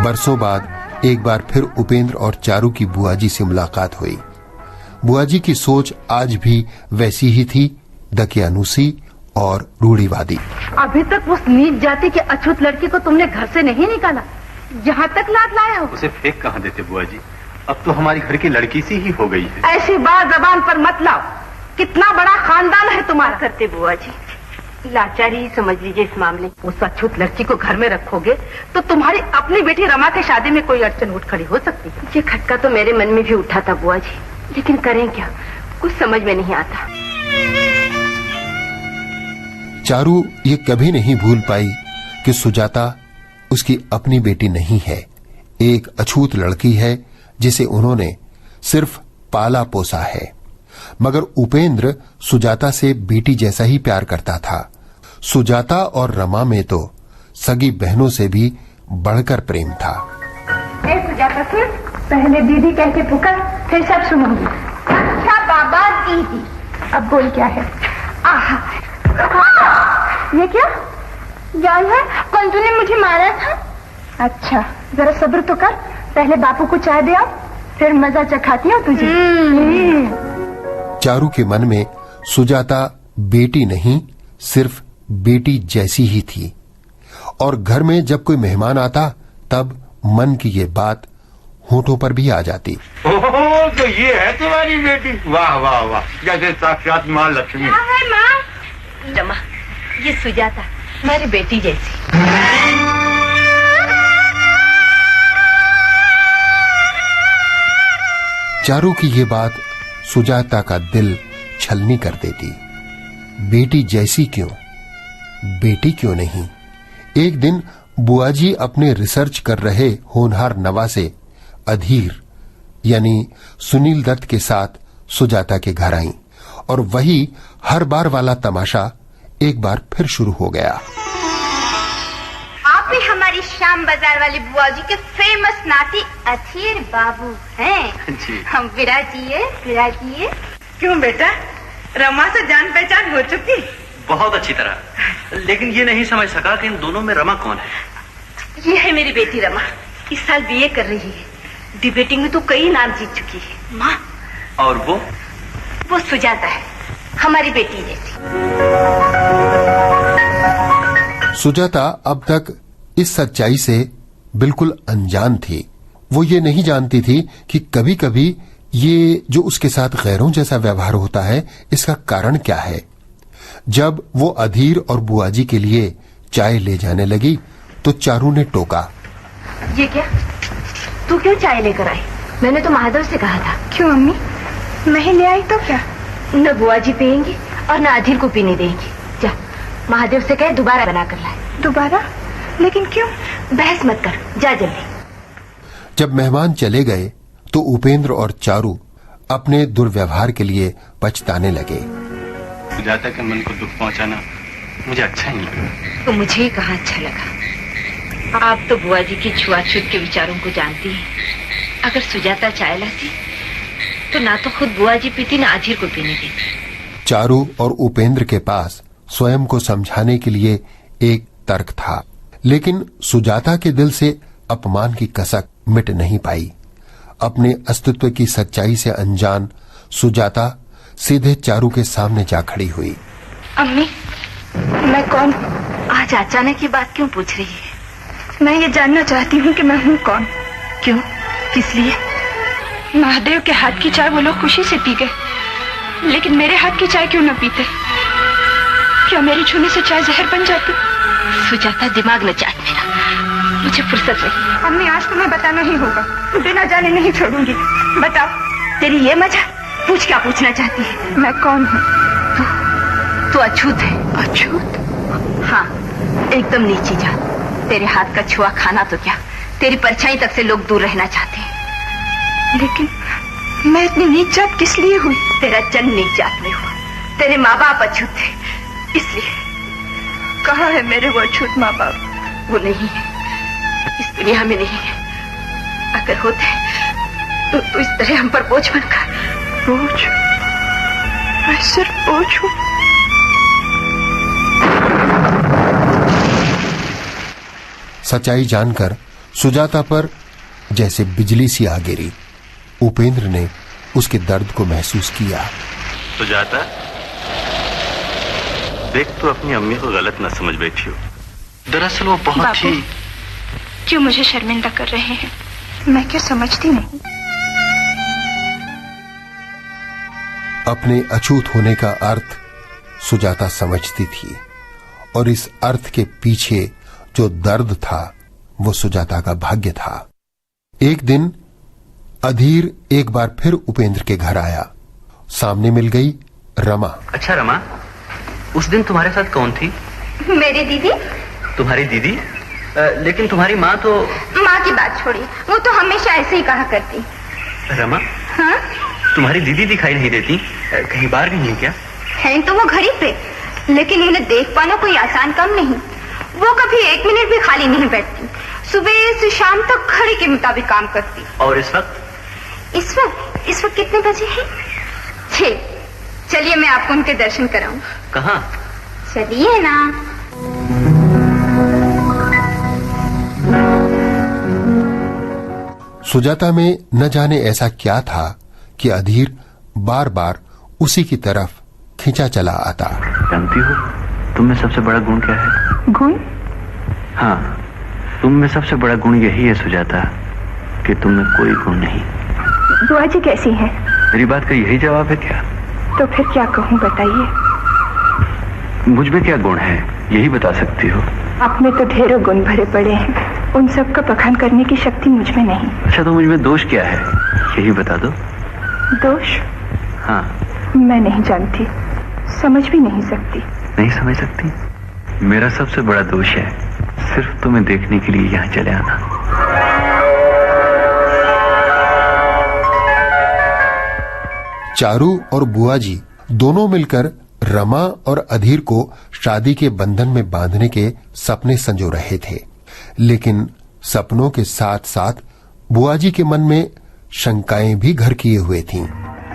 बरसों बाद एक बार फिर उपेंद्र और चारू की बुआ जी से मुलाकात हुई। बुआ जी की सोच आज भी वैसी ही थी, दकियानुसी और रूढ़िवादी। अभी तक उस नीच जाति की अछूत लड़की को तुमने घर से नहीं निकाला, यहाँ तक लाद लाया हो। उसे फेंक कहाँ देते बुआ जी, अब तो हमारी घर की लड़की सी ही हो गई है। ऐसी बात जबान पर मत लाओ, कितना बड़ा खानदान है तुम्हारा। करते बुआ जी, लाचारी ही समझ लीजिए इस मामले। उस अछूत लड़की को घर में रखोगे तो तुम्हारी अपनी बेटी रमा के शादी में कोई अड़चन उठ खड़ी हो सकती है। ये खटका तो मेरे मन में भी उठा था बुआ जी, लेकिन करें क्या, कुछ समझ में नहीं आता। चारू ये कभी नहीं भूल पाई कि सुजाता उसकी अपनी बेटी नहीं है, एक अछूत लड़की है जिसे उन्होंने सिर्फ पाला पोसा है। मगर उपेंद्र सुजाता से बेटी जैसा ही प्यार करता था। सुजाता और रमा में तो सगी बहनों से भी बढ़कर प्रेम था। ए सुजाता, सुन, पहले दीदी कह के पुकार, फिर सब सुनूंगी। अच्छा बाबा दीदी, अब बोल क्या है? आहा, ये क्या जान है? कल तूने मुझे मारा था। अच्छा जरा सब्र तो कर, पहले बापू को चाय दे आओ, फिर मजा चखाती हूँ तुझे। चारू के मन में सुजाता बेटी नहीं, सिर्फ बेटी जैसी ही थी। और घर में जब कोई मेहमान आता तब मन की ये बात होठों पर भी आ जाती। ओह, तो ये है तुम्हारी बेटी? वाह वाह वाह, जैसे साक्षात माँ लक्ष्मी। क्या है माँ? रमा, ये सुजाता मेरी बेटी जैसी। चारू की ये बात सुजाता का दिल छलनी कर देती। बेटी जैसी क्यों, बेटी क्यों नहीं? एक दिन बुआजी अपने रिसर्च कर रहे होनहार नवा से अधीर यानी सुनील दत्त के साथ सुजाता के घर आईं और वही हर बार वाला तमाशा एक बार फिर शुरू हो गया। आप भी हमारी शाम बाजार वाली बुआ जी के फेमस नाती अधीर बाबू हैं जी। हम विराजिए। क्यों बेटा, रमा से जान पहचान हो चुकी? बहुत अच्छी तरह, लेकिन ये नहीं समझ सका कि इन दोनों में रमा कौन है। ये है मेरी बेटी रमा, इस साल बीए कर रही है। डिबेटिंग में तो कई इनाम जीत चुकी है। माँ, और वो सुजाता है, हमारी बेटी जैसी। सुजाता अब तक इस सच्चाई से बिल्कुल अनजान थी। वो ये नहीं जानती थी कि कभी कभी ये जो उसके साथ गैरों जैसा व्यवहार होता है, इसका कारण क्या है। जब वो अधीर और बुआजी के लिए चाय ले जाने लगी तो चारू ने टोका, ये क्या, तू क्यों चाय लेकर आई? मैंने तो महादेव से कहा था। क्यों अम्मी, मैं ही ले आई तो क्या? न बुआजी पियेंगी और न अधीर को पीने देंगी। जा, महादेव से कहे दोबारा बना कर लाए। दोबारा? लेकिन क्यों? बहस मत कर, जा जल्दी। जब मेहमान चले गए तो उपेंद्र और चारू अपने दुर्व्यवहार के लिए पछताने लगे। सुजाता के मन को दुख पहुंचाना मुझे अच्छा नहीं लगा। तो मुझे ही कहाँ अच्छा लगा। आप तो बुआ जी की छुआछूत के विचारों को जानती हैं। अगर सुजाता चाय लाती तो ना तो खुद बुआ जी पीती ना अधीर को पीने देती। चारू और उपेंद्र के पास स्वयं को समझाने के लिए एक तर्क था, लेकिन सुजाता के दिल से अपमान की कसक मिट नहीं पाई। अपने अस्तित्व की सच्चाई से अनजान सुजाता सीधे चारू के सामने जा खड़ी हुई। अम्मी, मैं कौन? आज अचानक ये बात क्यों पूछ रही है? मैं ये जानना चाहती हूँ कि मैं हूँ कौन। क्यों, किस लिए? महादेव के हाथ की चाय वो लोग खुशी से पी गए, लेकिन मेरे हाथ की चाय क्यों न पीते? क्या मेरी छूने से चाय जहर बन जाती? सुजाता, दिमाग न चाट मेरा, मुझे फुर्सत नहीं। अम्मी, आज तुम्हें बताना ही होगा, बिना जाने नहीं छोड़ूंगी। बताओ। तेरी ये मजा? पूछ, क्या पूछना चाहती है? मैं कौन हूँ? तू अछूत है। अछूत? हाँ, एकदम नीची जात। तेरे हाथ का छुआ खाना तो क्या, तेरी परछाई तक से लोग दूर रहना चाहते हैं। लेकिन मैं इतनी नीच जात किस लिए हुई? तेरा जन्म नीच जात में हुआ। तेरे माँ बाप अछूत थे, इसलिए। कहाँ है मेरे वो अछूत माँ बाप? वो नहीं है, इस दुनिया में नहीं है। अगर होते तो इस तरह हम पर बोझ बनकर। बोझ? मैं सिर्फ बोझ हूँ? सच्चाई जानकर सुजाता पर जैसे बिजली सी आ गिरी। उपेंद्र ने उसके दर्द को महसूस किया। सुजाता, देख तू अपनी अम्मी को गलत न समझ बैठी हो। दरअसल वो बहुत ही... क्यों मुझे शर्मिंदा कर रहे हैं? मैं क्या समझती नहीं? अपने अछूत होने का अर्थ सुजाता समझती थी और इस अर्थ के पीछे जो दर्द था वो सुजाता का भाग्य था। एक दिन अधीर एक बार फिर उपेंद्र के घर आया। सामने मिल गई रमा। अच्छा रमा, उस दिन तुम्हारे साथ कौन थी? मेरी दीदी। तुम्हारी दीदी? लेकिन तुम्हारी माँ तो... माँ की बात छोड़िए, वो तो हमेशा ऐसे ही कहा करती। रमा? हाँ? तुम्हारी दीदी दिखाई नहीं देती, कहीं बाहर भी नहीं क्या? हैं तो वो घर ही पे, लेकिन उन्हें देख पाना कोई आसान काम नहीं। वो कभी एक मिनट भी खाली नहीं बैठती, सुबह से शाम तक घड़ी के मुताबिक काम करती। और इस वक्त? इस वक्त कितने बजे हैं? 6। चलिए मैं आपको उनके दर्शन कराऊं। कहाँ? चलिए ना। सुजाता में न जाने ऐसा क्या था कि अधीर बार बार उसी की तरफ खींचा चला आता। जानती हो तुम में सबसे बड़ा गुण क्या है? गुण? हाँ, तुम में सबसे बड़ा गुण यही है सुजाता कि तुम में कोई गुण नहीं। बुआ जी कैसी है? मेरी बात का यही जवाब है क्या? तो फिर क्या कहूँ, बताइए। मुझ में क्या गुण है यही बता सकती हो? आप में तो ढेरों गुण भरे पड़े हैं, उन सब का बखान करने की शक्ति मुझ में नहीं। अच्छा, तो मुझ में दोष क्या है यही बता दो। दोष? हाँ। मैं नहीं जानती, समझ भी नहीं सकती। नहीं समझ सकती? मेरा सबसे बड़ा दोष है सिर्फ तुम्हें देखने के लिए यहाँ चले आना। चारू और बुआ जी दोनों मिलकर रमा और अधीर को शादी के बंधन में बांधने के सपने संजो रहे थे, लेकिन सपनों के साथ साथ बुआ जी के मन में शंकाएं भी घर किए हुए थीं।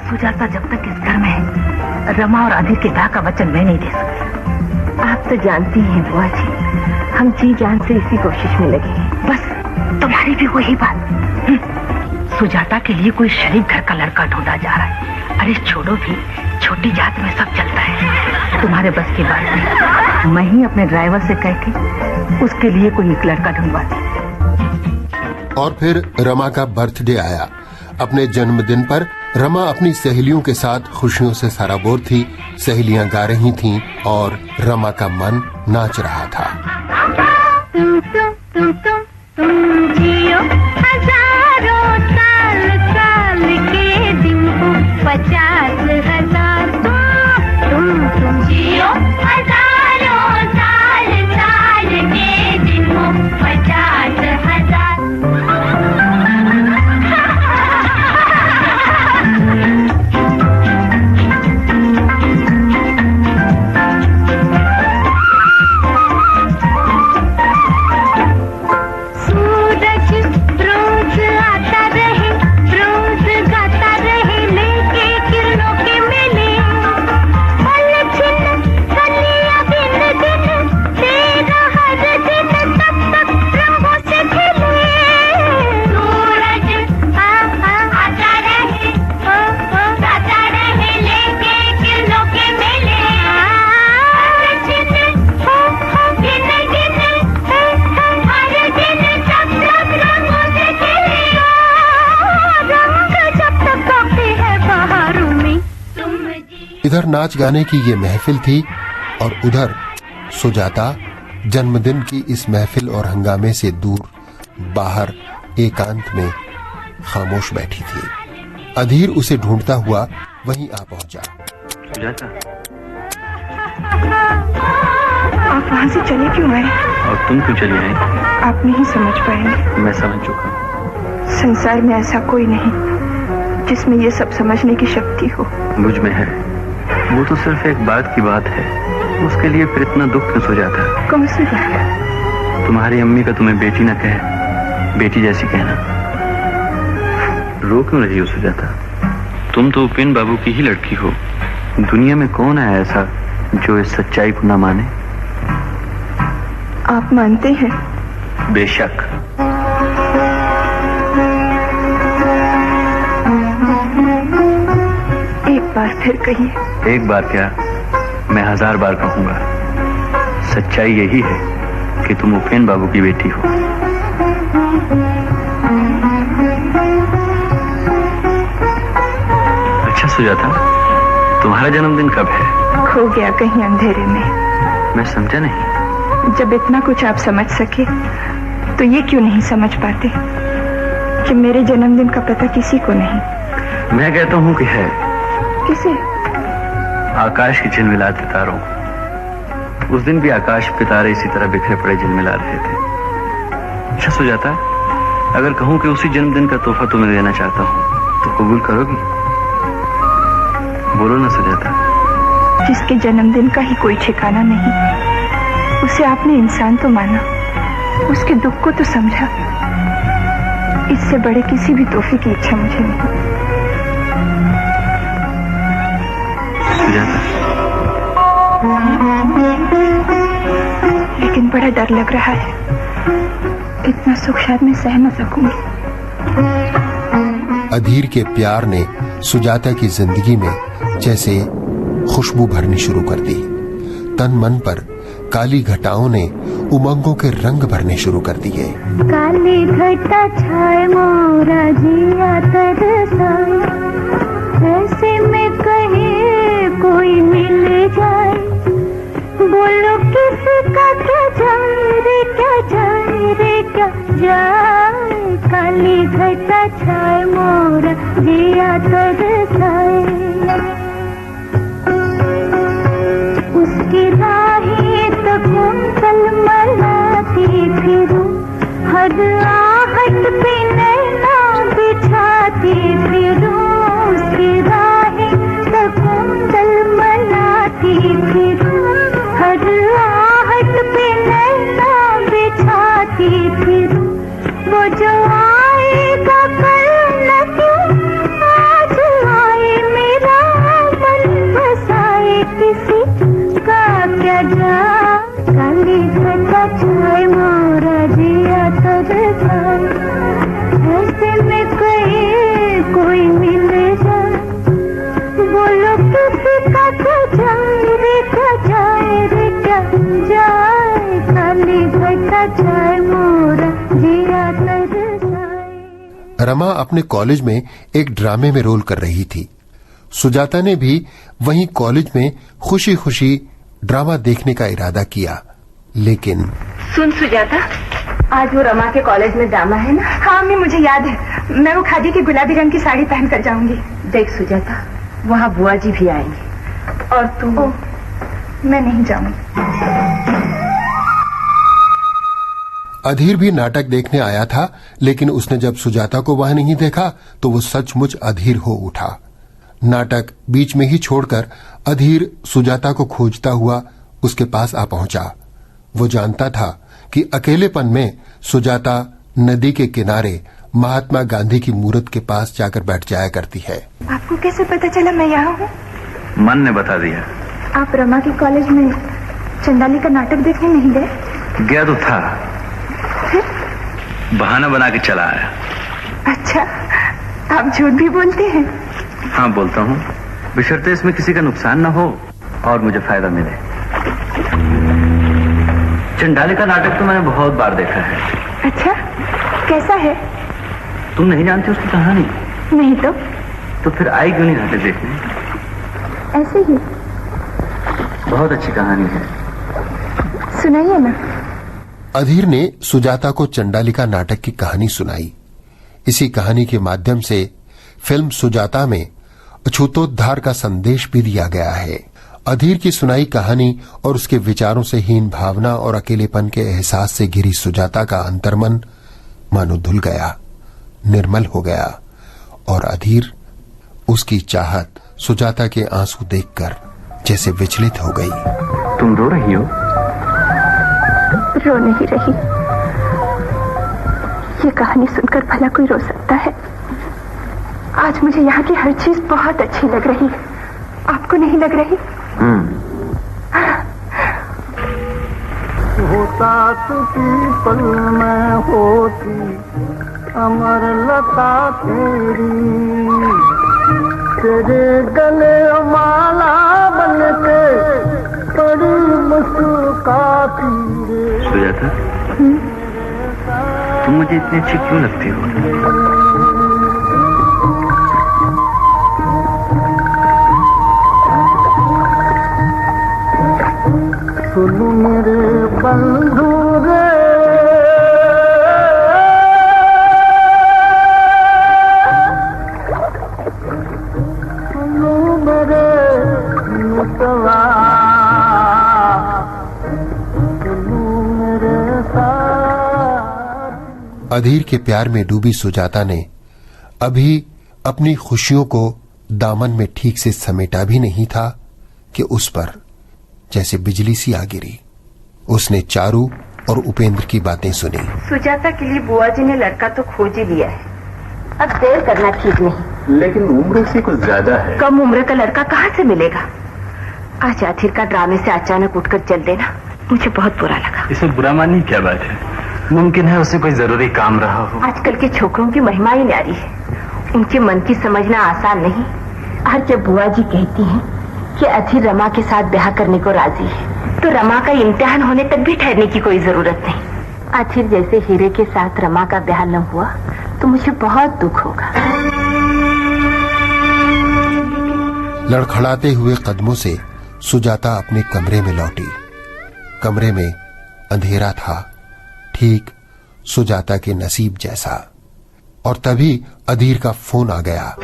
सुजाता जब तक इस घर में है, रमा और अधीर के ब्याह का वचन मैं नहीं दे सकती। आप तो जानती हैं बुआ जी, हम जी जान से इसी कोशिश में लगे हैं। बस तुम्हारी भी वही बात। सुजाता के लिए कोई शरीफ घर का लड़का ढूंढा जा रहा है। अरे छोड़ो भी, छोटी जात में सब चलता है। तुम्हारे बस की बात नहीं। मैं ही अपने ड्राइवर से कह के उसके लिए कोई एक लड़का ढूंढवा दी। और फिर रमा का बर्थडे आया। अपने जन्मदिन पर रमा अपनी सहेलियों के साथ खुशियों से सराबोर थी। सहेलियां गा रही थीं और रमा का मन नाच रहा था। तुम जियो हजारों साल, साल के दिन को 50,000। तुम जियो हजारों साल, साल के दिन को 50,000। इधर नाच गाने की ये महफिल थी और उधर सुजाता जन्मदिन की इस महफिल और हंगामे से दूर बाहर एकांत में खामोश बैठी थी। अधीर उसे ढूंढता हुआ वहीं आ पहुंचा। सुजाता, आप वहाँ से चले क्यों आए? और तुम क्यों चली आई? आप नहीं समझ पाएंगे। मैं समझ चुका। संसार में ऐसा कोई नहीं जिसमें ये सब समझने की शक्ति हो। मुझ में है। वो तो सिर्फ एक बात की बात है, उसके लिए फिर इतना दुख क्यों हो जाता है? कौन सी बात? तुम्हारी अम्मी का तुम्हें बेटी ना कहे, बेटी जैसी कहना। रो क्यों रही हो सुजाता? तुम तो उपेन बाबू की ही लड़की हो। दुनिया में कौन है ऐसा जो इस सच्चाई को ना माने? आप मानते हैं? बेशक। एक बार फिर कहिए। एक बार क्या, मैं 1000 बार कहूंगा। सच्चाई यही है कि तुम उपेन बाबू की बेटी हो। अच्छा सुजाता, तुम्हारा जन्मदिन कब है? खो गया कहीं अंधेरे में। मैं समझा नहीं। जब इतना कुछ आप समझ सके तो ये क्यों नहीं समझ पाते कि मेरे जन्मदिन का पता किसी को नहीं? मैं कहता हूँ कि है। किसे? आकाश के झिलमिलाते तारों को। उस दिन भी आकाश पे तारे इसी तरह बिखरे पड़े झिलमिला रहे थे। अच्छा सुजाता, अगर कहूँ कि उसी जन्मदिन का तोहफा तुम्हें देना चाहता हूँ तो कबूल करोगी? बोलो ना सुजाता। जिसके जन्मदिन का ही कोई ठिकाना नहीं, उसे आपने इंसान तो माना, उसके दुख को तो समझा। इससे बड़े किसी भी तोहफे की इच्छा मुझे नहीं। लेकिन बड़ा डर लग रहा है। इतना सुख शायद मैं सह न सकूंगी। अधीर के प्यार ने सुजाता की जिंदगी में जैसे खुशबू भरनी शुरू कर दी। तन मन पर काली घटाओं ने उमंगों के रंग भरने शुरू कर दिए। काली घटा छाए मोरा जिया तरसाए, ऐसे में कहे कोई मिल जाए। बोलो किसका क्या जाए रे, क्या जाए रे, क्या जाए। काली घटा छाए मोरा जिया तरसाए, उसकी राहें तो कुंतल मलाती फिरूं, हर आहट पे नैना बिछाती फिरूं, उसकी राहें शकुंतल मनाती फिरूं, हर आहट पे नैना बिछाती फिरूं, वो जो आएगा कल न क्यों आज आए, मेरा मन बसाए किसी का क्या जा, काली घटा छाए मोरा जिया तरसाए, ऐसे में कहीं कोई मिले जाए, बोलो किसी का क्या जाए रे, क्या जाए रे, क्या जाए, काली घटा छाए मोरा जिया तरसाए। रमा अपने कॉलेज में एक ड्रामे में रोल कर रही थी। सुजाता ने भी वहीं कॉलेज में खुशी खुशी ड्रामा देखने का इरादा किया, लेकिन सुन सुजाता, आज वो रमा के कॉलेज में ड्रामा है ना? हाँ अम्मी, मुझे याद है। मैं वो खादी की गुलाबी रंग की साड़ी पहन कर जाऊंगी। देख सुजाता, वहाँ बुआ जी भी आएंगे और तुम। मैं नहीं जाऊंगी। अधीर भी नाटक देखने आया था, लेकिन उसने जब सुजाता को वहां नहीं देखा तो वो सचमुच अधीर हो उठा। नाटक बीच में ही छोड़कर अधीर सुजाता को खोजता हुआ उसके पास आ पहुंचा। वो जानता था कि अकेलेपन में सुजाता नदी के किनारे महात्मा गांधी की मूर्त के पास जाकर बैठ जाया करती है। आपको कैसे पता चला मैं यहाँ हूँ? मन ने बता दिया। आप रमा के कॉलेज में चंडाली का नाटक देखने नहीं गए? गया तो था, बहाना बना के चला आया। अच्छा, आप झूठ भी बोलते हैं? हाँ बोलता हूँ, बशर्ते इसमें किसी का नुकसान न हो और मुझे फायदा मिले। चंडाली का नाटक तो मैंने बहुत बार देखा है। अच्छा, कैसा है? तुम नहीं जानती उसकी कहानी? नहीं तो फिर आई क्यों नहीं नाटक देखने? ऐसे ही। बहुत अच्छी कहानी है, सुनाइए ना। अधीर ने सुजाता को चंडालिका नाटक की कहानी सुनाई। इसी कहानी के माध्यम से फिल्म सुजाता में अछूतोद्धार का संदेश भी दिया गया है। अधीर की सुनाई कहानी और उसके विचारों से हीन भावना और अकेलेपन के एहसास से घिरी सुजाता का अंतर्मन मानो धुल गया, निर्मल हो गया, और अधीर उसकी चाहत सुजाता के आंसू देखकर जैसे विचलित हो गई। तुम रो रही हो? रो नहीं रही। ये कहानी सुनकर भला कोई रो सकता है? आज मुझे यहाँ की हर चीज बहुत अच्छी लग रही है। आपको नहीं लग रही? होता तुझी पल में होती अमर लता तेरे गले माला बनके बड़ी मुस्कुराती रे। सुजाता, तुम मुझे इतनी अच्छी क्यों लगती हो? सुनो मेरे बंधु रे, सुनो मेरे मितवा, सुनो मेरे साथ। अधीर के प्यार में डूबी सुजाता ने अभी अपनी खुशियों को दामन में ठीक से समेटा भी नहीं था कि उस पर जैसे बिजली सी आ गिरी। उसने चारू और उपेंद्र की बातें सुनी। सुजाता के लिए बुआ जी ने लड़का तो खोज ही लिया है, अब देर करना ठीक नहीं। लेकिन उम्र से कुछ ज्यादा है। कम उम्र का लड़का कहाँ से मिलेगा? आज अधीर का ड्रामे से अचानक उठकर चल देना मुझे बहुत बुरा लगा। इसमें बुरा मानने क्या बात है? मुमकिन है उसे कोई जरूरी काम रहा हो। आजकल के छोकरों की महिमा ही न्यारी है, उनके मन की समझना आसान नहीं। आज जब बुआ जी कहती हैं कि अधीर रमा के साथ ब्याह करने को राजी है, तो रमा का इम्तिहान होने तक भी ठहरने की कोई जरूरत नहीं। अधीर जैसे हीरे के साथ रमा का ब्याह न हुआ तो मुझे बहुत दुख होगा। लड़खड़ाते हुए कदमों से सुजाता अपने कमरे में लौटी। कमरे में अंधेरा था, ठीक सुजाता के नसीब जैसा। और तभी अधीर का फोन आ गया।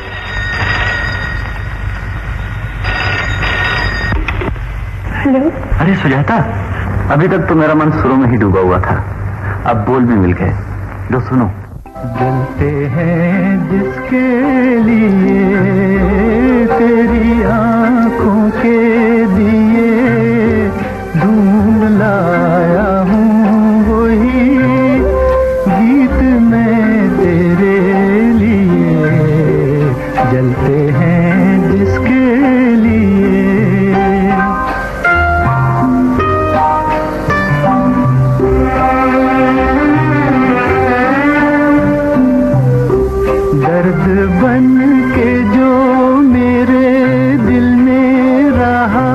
हेलो। अरे सुजाता, अभी तक तो मेरा मन सुरों में ही डूबा हुआ था, अब बोल भी मिल गए। लो सुनो। जलते हैं जिसके लिए तेरी आंखों के दिए, ढूंढ लाया हूँ वही गीत मैं तेरे लिए। जलते हैं जिसके लिए। दर्द बन के जो मेरे दिल में रहा,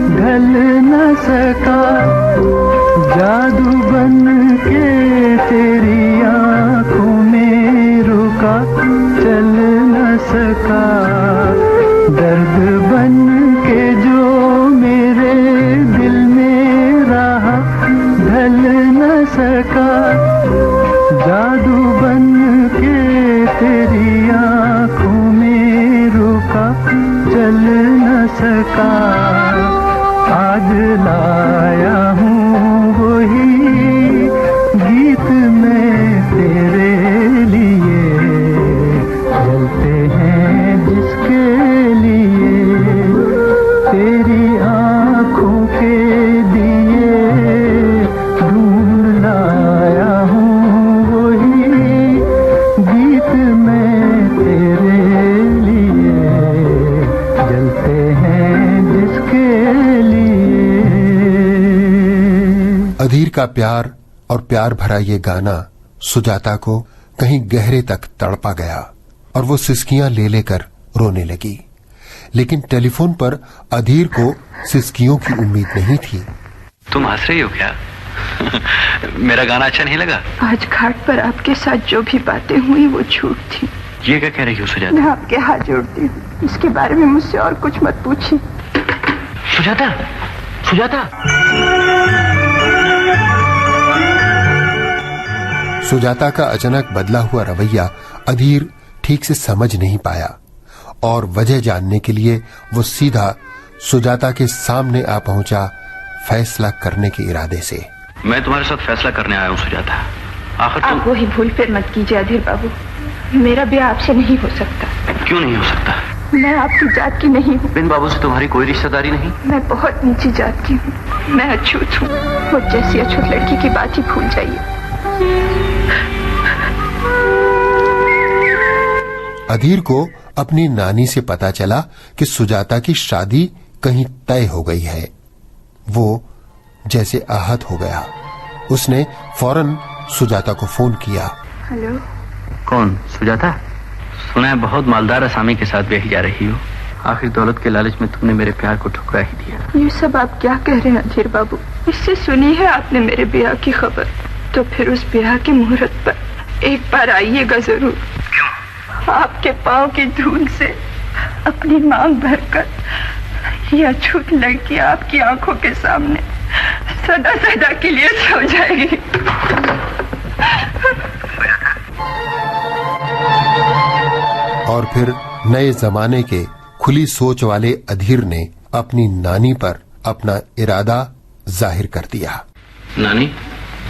ढल न सका। जादू बन के तेरी आंखों में रुका, चल न सका। दर्द बन के जो मेरे दिल में रहा, ढल न सका। जादू बन के तेरी आंखों में रुका, चल न सका। आज लाया हूँ वही गीत मैं तेरे लिए। जलते हैं जिसके लिए तेरी आंखों के दिए, ढूंढ लाया हूँ वही गीत मैं तेरे लिए। जलते हैं जिसके लिए। अधीर का प्यार और प्यार भरा ये गाना सुजाता को कहीं गहरे तक तड़पा गया और वो सिसकियां ले लेकर रोने लगी। लेकिन टेलीफोन पर अधीर को सिसकियों की उम्मीद नहीं थी। तुम हंस रही हो क्या? मेरा गाना अच्छा नहीं लगा? आज घाट पर आपके साथ जो भी बातें हुई वो झूठ थी। ये क्या कह रही हो सुजाता? मैं आपके हाथ जोड़ती हूँ, इसके बारे में मुझसे और कुछ मत पूछिए। सुजाता, सुजाता। सुजाता का अचानक बदला हुआ रवैया अधीर ठीक से समझ नहीं पाया और वजह जानने के लिए वो सीधा सुजाता के सामने आ पहुंचा, फैसला करने के इरादे से। मैं तुम्हारे साथ फैसला करने आया हूँ सुजाता। आखिर आप वही भूल फिर मत कीजिए अधीर बाबू। मेरा ब्याह आपसे नहीं हो सकता। क्यों नहीं हो सकता? मैं आपकी जात की नहीं हूँ। बिन बाबू से तुम्हारी कोई रिश्तेदारी नहीं? मैं बहुत नीची जात की हूँ। मैं अछूत हूँ। मुझ जैसी अछूत लड़की की बात ही भूल जाइए। अधीर को अपनी नानी से पता चला कि सुजाता की शादी कहीं तय हो गई है। वो जैसे आहत हो गया। उसने फौरन सुजाता को फोन किया। हेलो। कौन? सुजाता? सुना है बहुत मालदार असामी के साथ ब्याही जा रही हो। आखिर दौलत के लालच में तुमने मेरे प्यार को ठुकरा ही दिया। ये सब आप क्या कह रहे हैं अधीर बाबू? इससे सुनी है आपने मेरे ब्याह की खबर? तो फिर उस ब्याह के मुहूर्त पर एक बार आइएगा जरूर। क्यों? आपके पाँव की धूल से अपनी मांग भरकर यह अछूत लड़की आपकी आंखों के सामने सदा सदा के लिए सो जाएगी। और फिर नए जमाने के खुली सोच वाले अधीर ने अपनी नानी पर अपना इरादा जाहिर कर दिया। नानी?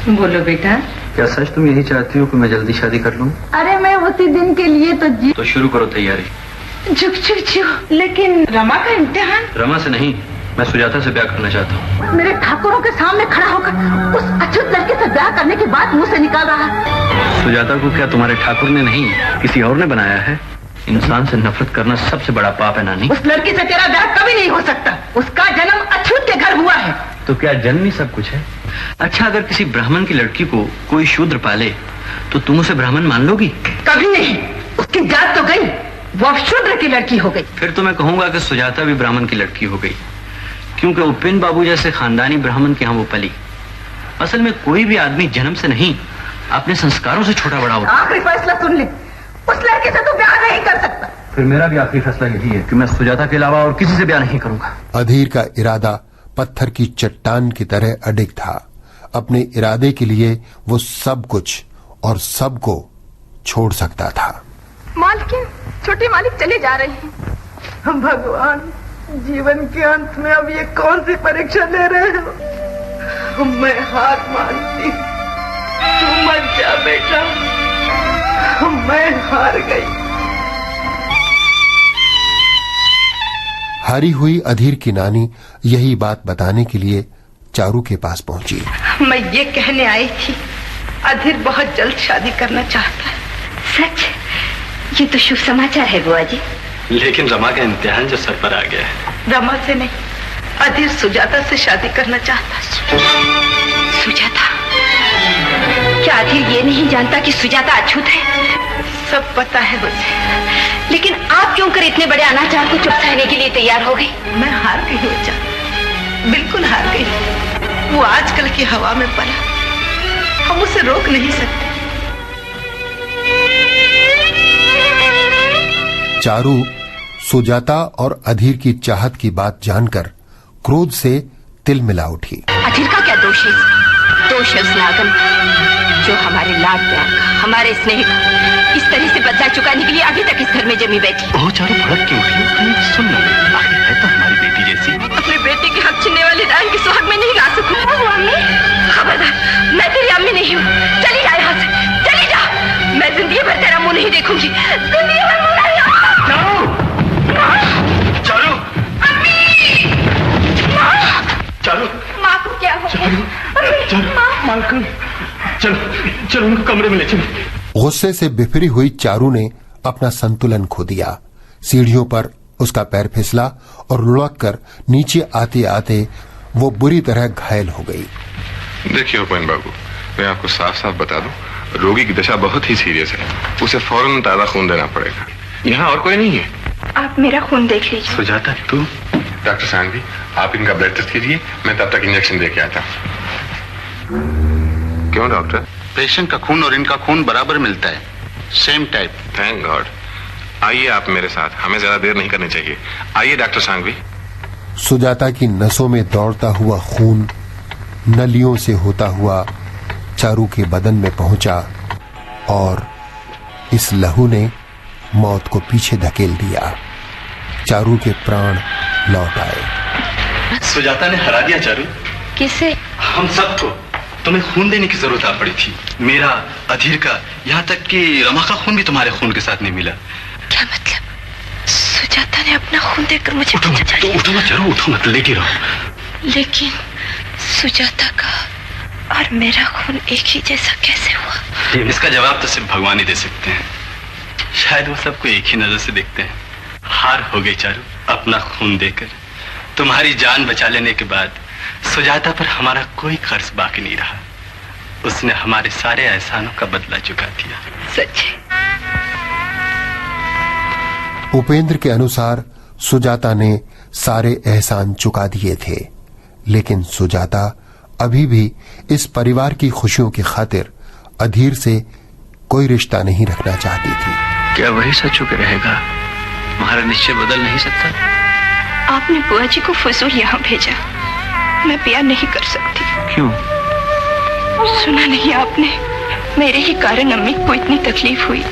बोलो बेटा। क्या सच तुम यही चाहती हो कि मैं जल्दी शादी कर लूं? अरे मैं उसी दिन के लिए तो जी। तो शुरू करो तैयारी। झुक झुक झुक। लेकिन रमा का इम्तिहान? रमा से नहीं, मैं सुजाता से ब्याह करना चाहता हूँ। मेरे ठाकुरों के सामने खड़ा होकर उस अछूत लड़के से ब्याह करने की बात मुंह से निकाल रहा है। सुजाता को क्या तुम्हारे ठाकुर ने नहीं किसी और ने बनाया है? इंसान से नफरत करना सबसे बड़ा पाप है नानी। उस लड़की से तेरा ब्याह कभी नहीं हो सकता। उसका जन्म अछूत के घर हुआ है। तो क्या जन्म ही सब कुछ है? अच्छा, अगर किसी ब्राह्मण की लड़की को कोई शूद्र पाले तो तुम उसे ब्राह्मण मान लोगी? कभी नहीं। उसकी जात तो गई, वो अब शूद्र की लड़की हो गई। फिर तो मैं कहूंगा कि सुजाता भी ब्राह्मण की लड़की हो गई, क्योंकि उपेन बाबू जैसे खानदानी ब्राह्मण के यहाँ वो पली। असल में कोई भी आदमी जन्म से नहीं अपने संस्कारों से छोटा बड़ा होता। आखिरी फैसला सुन ले, उस लड़के से तू ब्याह नहीं कर सकता। फिर मेरा भी आखिरी फैसला यही है कि मैं सुजाता के अलावा और किसी से ब्याह नहीं करूंगा। अधीर का इरादा पत्थर की चट्टान की तरह अडिग था। अपने इरादे के लिए वो सब कुछ और सबको छोड़ सकता था। मालकिन, छोटी मालिक चले जा रही हैं। हम भगवान, जीवन के अंत में अब ये कौन सी परीक्षा ले रहे हो? मैं हार मानती। तू मत जा बेटा, मैं हार गई। हारी हुई अधीर की नानी यही बात बताने के लिए चारू के पास पहुंची। मैं ये कहने आई थी, अधीर बहुत जल्द शादी करना चाहता है। सच? ये तो शुभ समाचार है बुआ जी। लेकिन रमा का इम्तिहान जो सर पर आ गया है। रमा से नहीं, अधीर सुजाता से शादी करना चाहता है। सुजाता? क्या अधीर ये नहीं जानता कि सुजाता अछूत है? सब पता है मुझे। लेकिन आप क्यों कर इतने बड़े अनाचार को चुप सहने के लिए तैयार हो गई? मैं हार गई बच्चा, बिल्कुल हार गई। वो आजकल की हवा में पड़ा, हम उसे रोक नहीं सकते। चारू सुजाता और अधीर की चाहत की बात जानकर क्रोध से तिल मिला उठी। अधीर का क्या दोष है? दोष है उस नागन जो हमारे लाड प्यार का, हमारे स्नेह का इस तरह से बदला चुकाने के लिए अभी तक इस घर में जमी बैठी। ओह चारू, भड़क क्यों रही हो? सुन लो, आखिर है तो हमारी बेटी जैसी। अपने बेटे के हक छीनने वाली रान की सुहाग में नहीं ला सकूं। अम्मी, खबरदार, मैं तेरी अम्मी नहीं हूँ। चली जा यहाँ से, चली जा। मैं जिंदगी भर तेरा मुंह नहीं देखूंगी। जिंदगी भर मुंह नहीं। चारू, चारू, माँ को क्या हो? मालकन, चलो चलो उनको कमरे में ले चलो। गुस्से से बिफरी हुई चारू ने अपना संतुलन खो दिया। सीढ़ियों पर उसका पैर फिसला और लुढ़क कर नीचे आते आते वो बुरी तरह घायल हो गई। देखिए उपेंद्र बाबू, मैं आपको साफ साफ बता दूं, रोगी की दशा बहुत ही सीरियस है। उसे फौरन ताजा खून देना पड़ेगा। यहाँ और कोई नहीं है। आप मेरा खून देख लीजिए। सुजाता, तू? डॉक्टर सांघवी, आप इनका ब्लड टेस्ट कीजिए, मैं तब तक इंजेक्शन दे के आता हूँ। क्यों डॉक्टर? पेशेंट का खून और इनका खून बराबर मिलता है, सेम टाइप। Thank God. आइए आप मेरे साथ, हमें ज्यादा देर नहीं करनी चाहिए। आइए डॉक्टर सांघवी। सुजाता की नसों में दौड़ता हुआ खून नलियों से होता हुआ चारू के बदन में पहुंचा और इस लहू ने मौत को पीछे धकेल दिया। चारू के प्राण लौट आए। सुजाता ने हरा दिया चारू। किसे? हम सबको। तुम्हें खून देने की जरूरत आ पड़ी थी, मेरा, अधीर का, यहाँ तक कि रमा का खून भी तुम्हारे खून के साथ नहीं मिला। क्या मतलब? सुजाता ने अपना खून देकर मुझे उठो मत चारू, उठो मत, लेटी रहो। लेकिन सुजाता का और मेरा खून एक ही जैसा कैसे हुआ? इसका जवाब तो सिर्फ भगवान ही दे सकते हैं। शायद वो सबको एक ही नजर से देखते हैं। हार हो गई चारू, अपना खून देकर। तुम्हारी जान बचा लेने के बाद सुजाता पर हमारा कोई कर्ज बाकी नहीं रहा। उसने हमारे सारे एहसानों का बदला चुका दिया। सच है। उपेंद्र के अनुसार सुजाता ने सारे एहसान चुका दिए थे, लेकिन सुजाता अभी भी इस परिवार की खुशियों की खातिर अधीर से कोई रिश्ता नहीं रखना चाहती थी। क्या वही सच चुके रहेगा? हमारा निश्चय बदल नहीं सकता। आपने बुआ जी को फजूल यहाँ भेजा, मैं प्यार नहीं कर सकती। क्यों? सुना नहीं आपने? मेरे ही कारण अम्मी को इतनी तकलीफ हुई,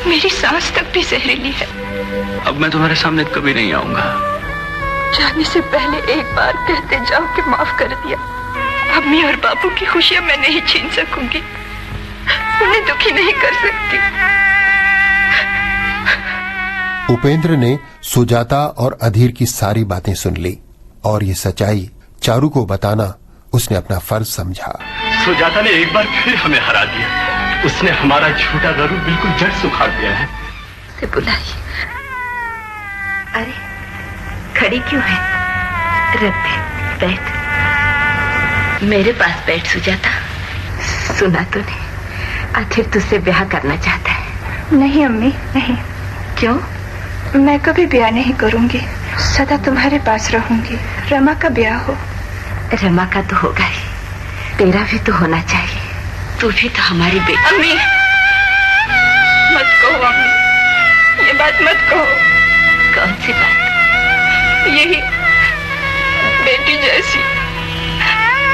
मेरी सांस तक भी जहरीली है। अब मैं तुम्हारे सामने कभी नहीं आऊंगा। जाने से पहले एक बार कहते जाओ कि माफ कर दिया। अम्मी और बाबू की खुशियां मैं नहीं छीन सकूंगी, उन्हें दुखी नहीं कर सकती। उपेंद्र ने सुजाता और अधीर की सारी बातें सुन ली और ये सच्चाई चारू को बताना उसने अपना फर्ज समझा। सुजाता ने एक बार फिर हमें हरा दिया। उसने हमारा झूठा गरूर बिल्कुल जड़ सुखा दिया है। उसे बुलाइए। अरे खड़ी क्यों है? रख दे, बैठ। मेरे पास बैठ सुजाता। सुना तूने, आखिर तुझसे ब्याह करना चाहता है? नहीं अम्मी, नहीं। क्यों? मैं कभी ब्याह नहीं करूंगी, सदा तुम्हारे पास रहूंगी। रमा का ब्याह हो। रमा का तो होगा ही, तेरा भी तो होना चाहिए। तू भी तो हमारी बेटी। अम्मी मत कहो, अम्मी ये बात मत कहो। कौन सी बात? यही बेटी जैसी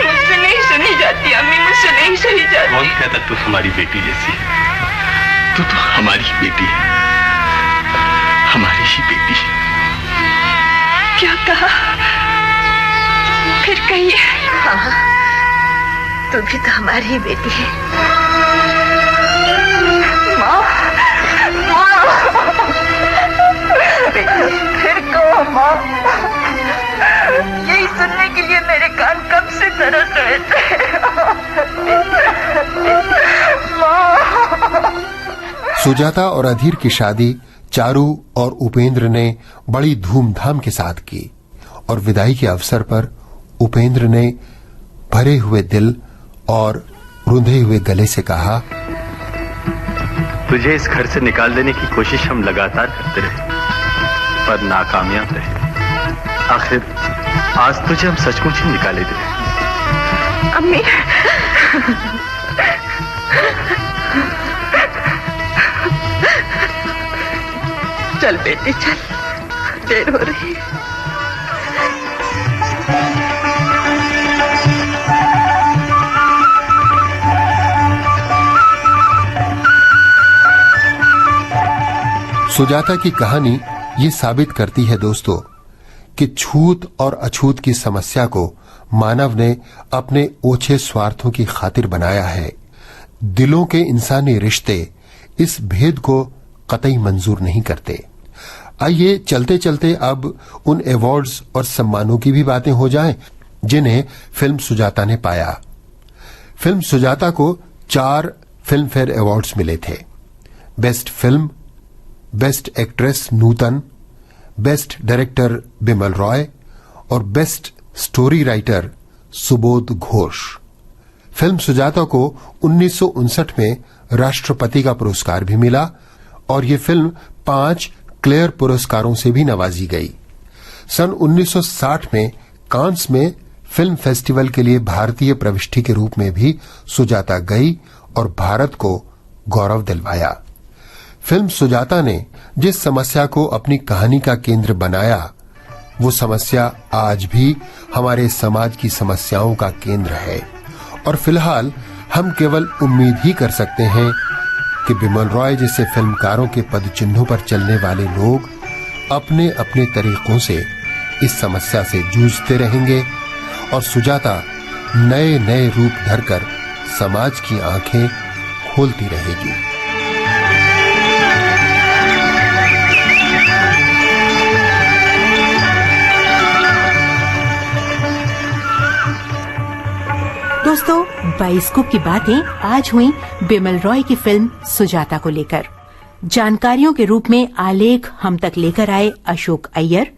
मुझसे नहीं सुनी जाती अम्मी, मुझसे नहीं सुनी जाती। कौन कहता तू हमारी बेटी जैसी? तू तो हमारी बेटी है, हमारी ही बेटी है। क्या कहा? फिर कहिए। हाँ, तू भी तो हमारी ही बेटी है। सुजाता और अधीर की शादी चारू और उपेंद्र ने बड़ी धूमधाम के साथ की और विदाई के अवसर पर उपेंद्र ने भरे हुए दिल और रुंधे हुए गले से कहा, तुझे इस घर से निकाल देने की कोशिश हम लगातार करते रहे पर नाकामयाब रहे। आखिर आज तुझे हम सचमुच ही निकाले दे। अम्मी, चल बेटी चल, देर हो रही है। सुजाता की कहानी ये साबित करती है दोस्तों कि छूत और अछूत की समस्या को मानव ने अपने ओछे स्वार्थों की खातिर बनाया है। दिलों के इंसानी रिश्ते इस भेद को कतई मंजूर नहीं करते। आइए चलते चलते अब उन अवार्ड्स और सम्मानों की भी बातें हो जाएं जिन्हें फिल्म सुजाता ने पाया। फिल्म सुजाता को 4 फिल्म फेयर अवार्ड्स मिले थे। बेस्ट फिल्म, बेस्ट एक्ट्रेस नूतन, बेस्ट डायरेक्टर बिमल रॉय और best story writer Subodh Ghosh. Film Sujata को 1959 में राष्ट्रपति का पुरस्कार भी मिला और ये फिल्म 5 क्लेयर पुरस्कारों से भी नवाजी गई। सन 1960 में कांस में फिल्म फेस्टिवल के लिए भारतीय प्रविष्टि के रूप में भी सुजाता गई और भारत को गौरव दिलवाया। फिल्म सुजाता ने जिस समस्या को अपनी कहानी का केंद्र बनाया, वो समस्या आज भी हमारे समाज की समस्याओं का केंद्र है और फिलहाल हम केवल उम्मीद ही कर सकते हैं कि बिमल रॉय जैसे फिल्मकारों के पदचिन्हों पर चलने वाले लोग अपने अपने तरीकों से इस समस्या से जूझते रहेंगे और सुजाता नए नए रूप धरकर समाज की आंखें खोलती रहेगी। दोस्तों, बाइस्कोप की बातें आज हुई बिमल रॉय की फिल्म सुजाता को लेकर। जानकारियों के रूप में आलेख हम तक लेकर आए अशोक अय्यर।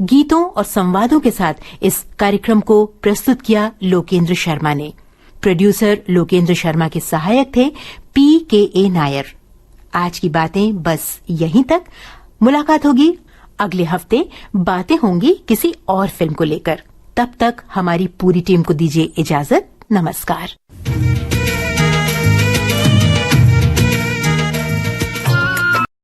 गीतों और संवादों के साथ इस कार्यक्रम को प्रस्तुत किया लोकेंद्र शर्मा ने। प्रोड्यूसर लोकेंद्र शर्मा के सहायक थे PKA नायर। आज की बातें बस यहीं तक। मुलाकात होगी अगले हफ्ते। बातें होंगी किसी और फिल्म को लेकर। तब तक हमारी पूरी टीम को दीजिए इजाजत। नमस्कार।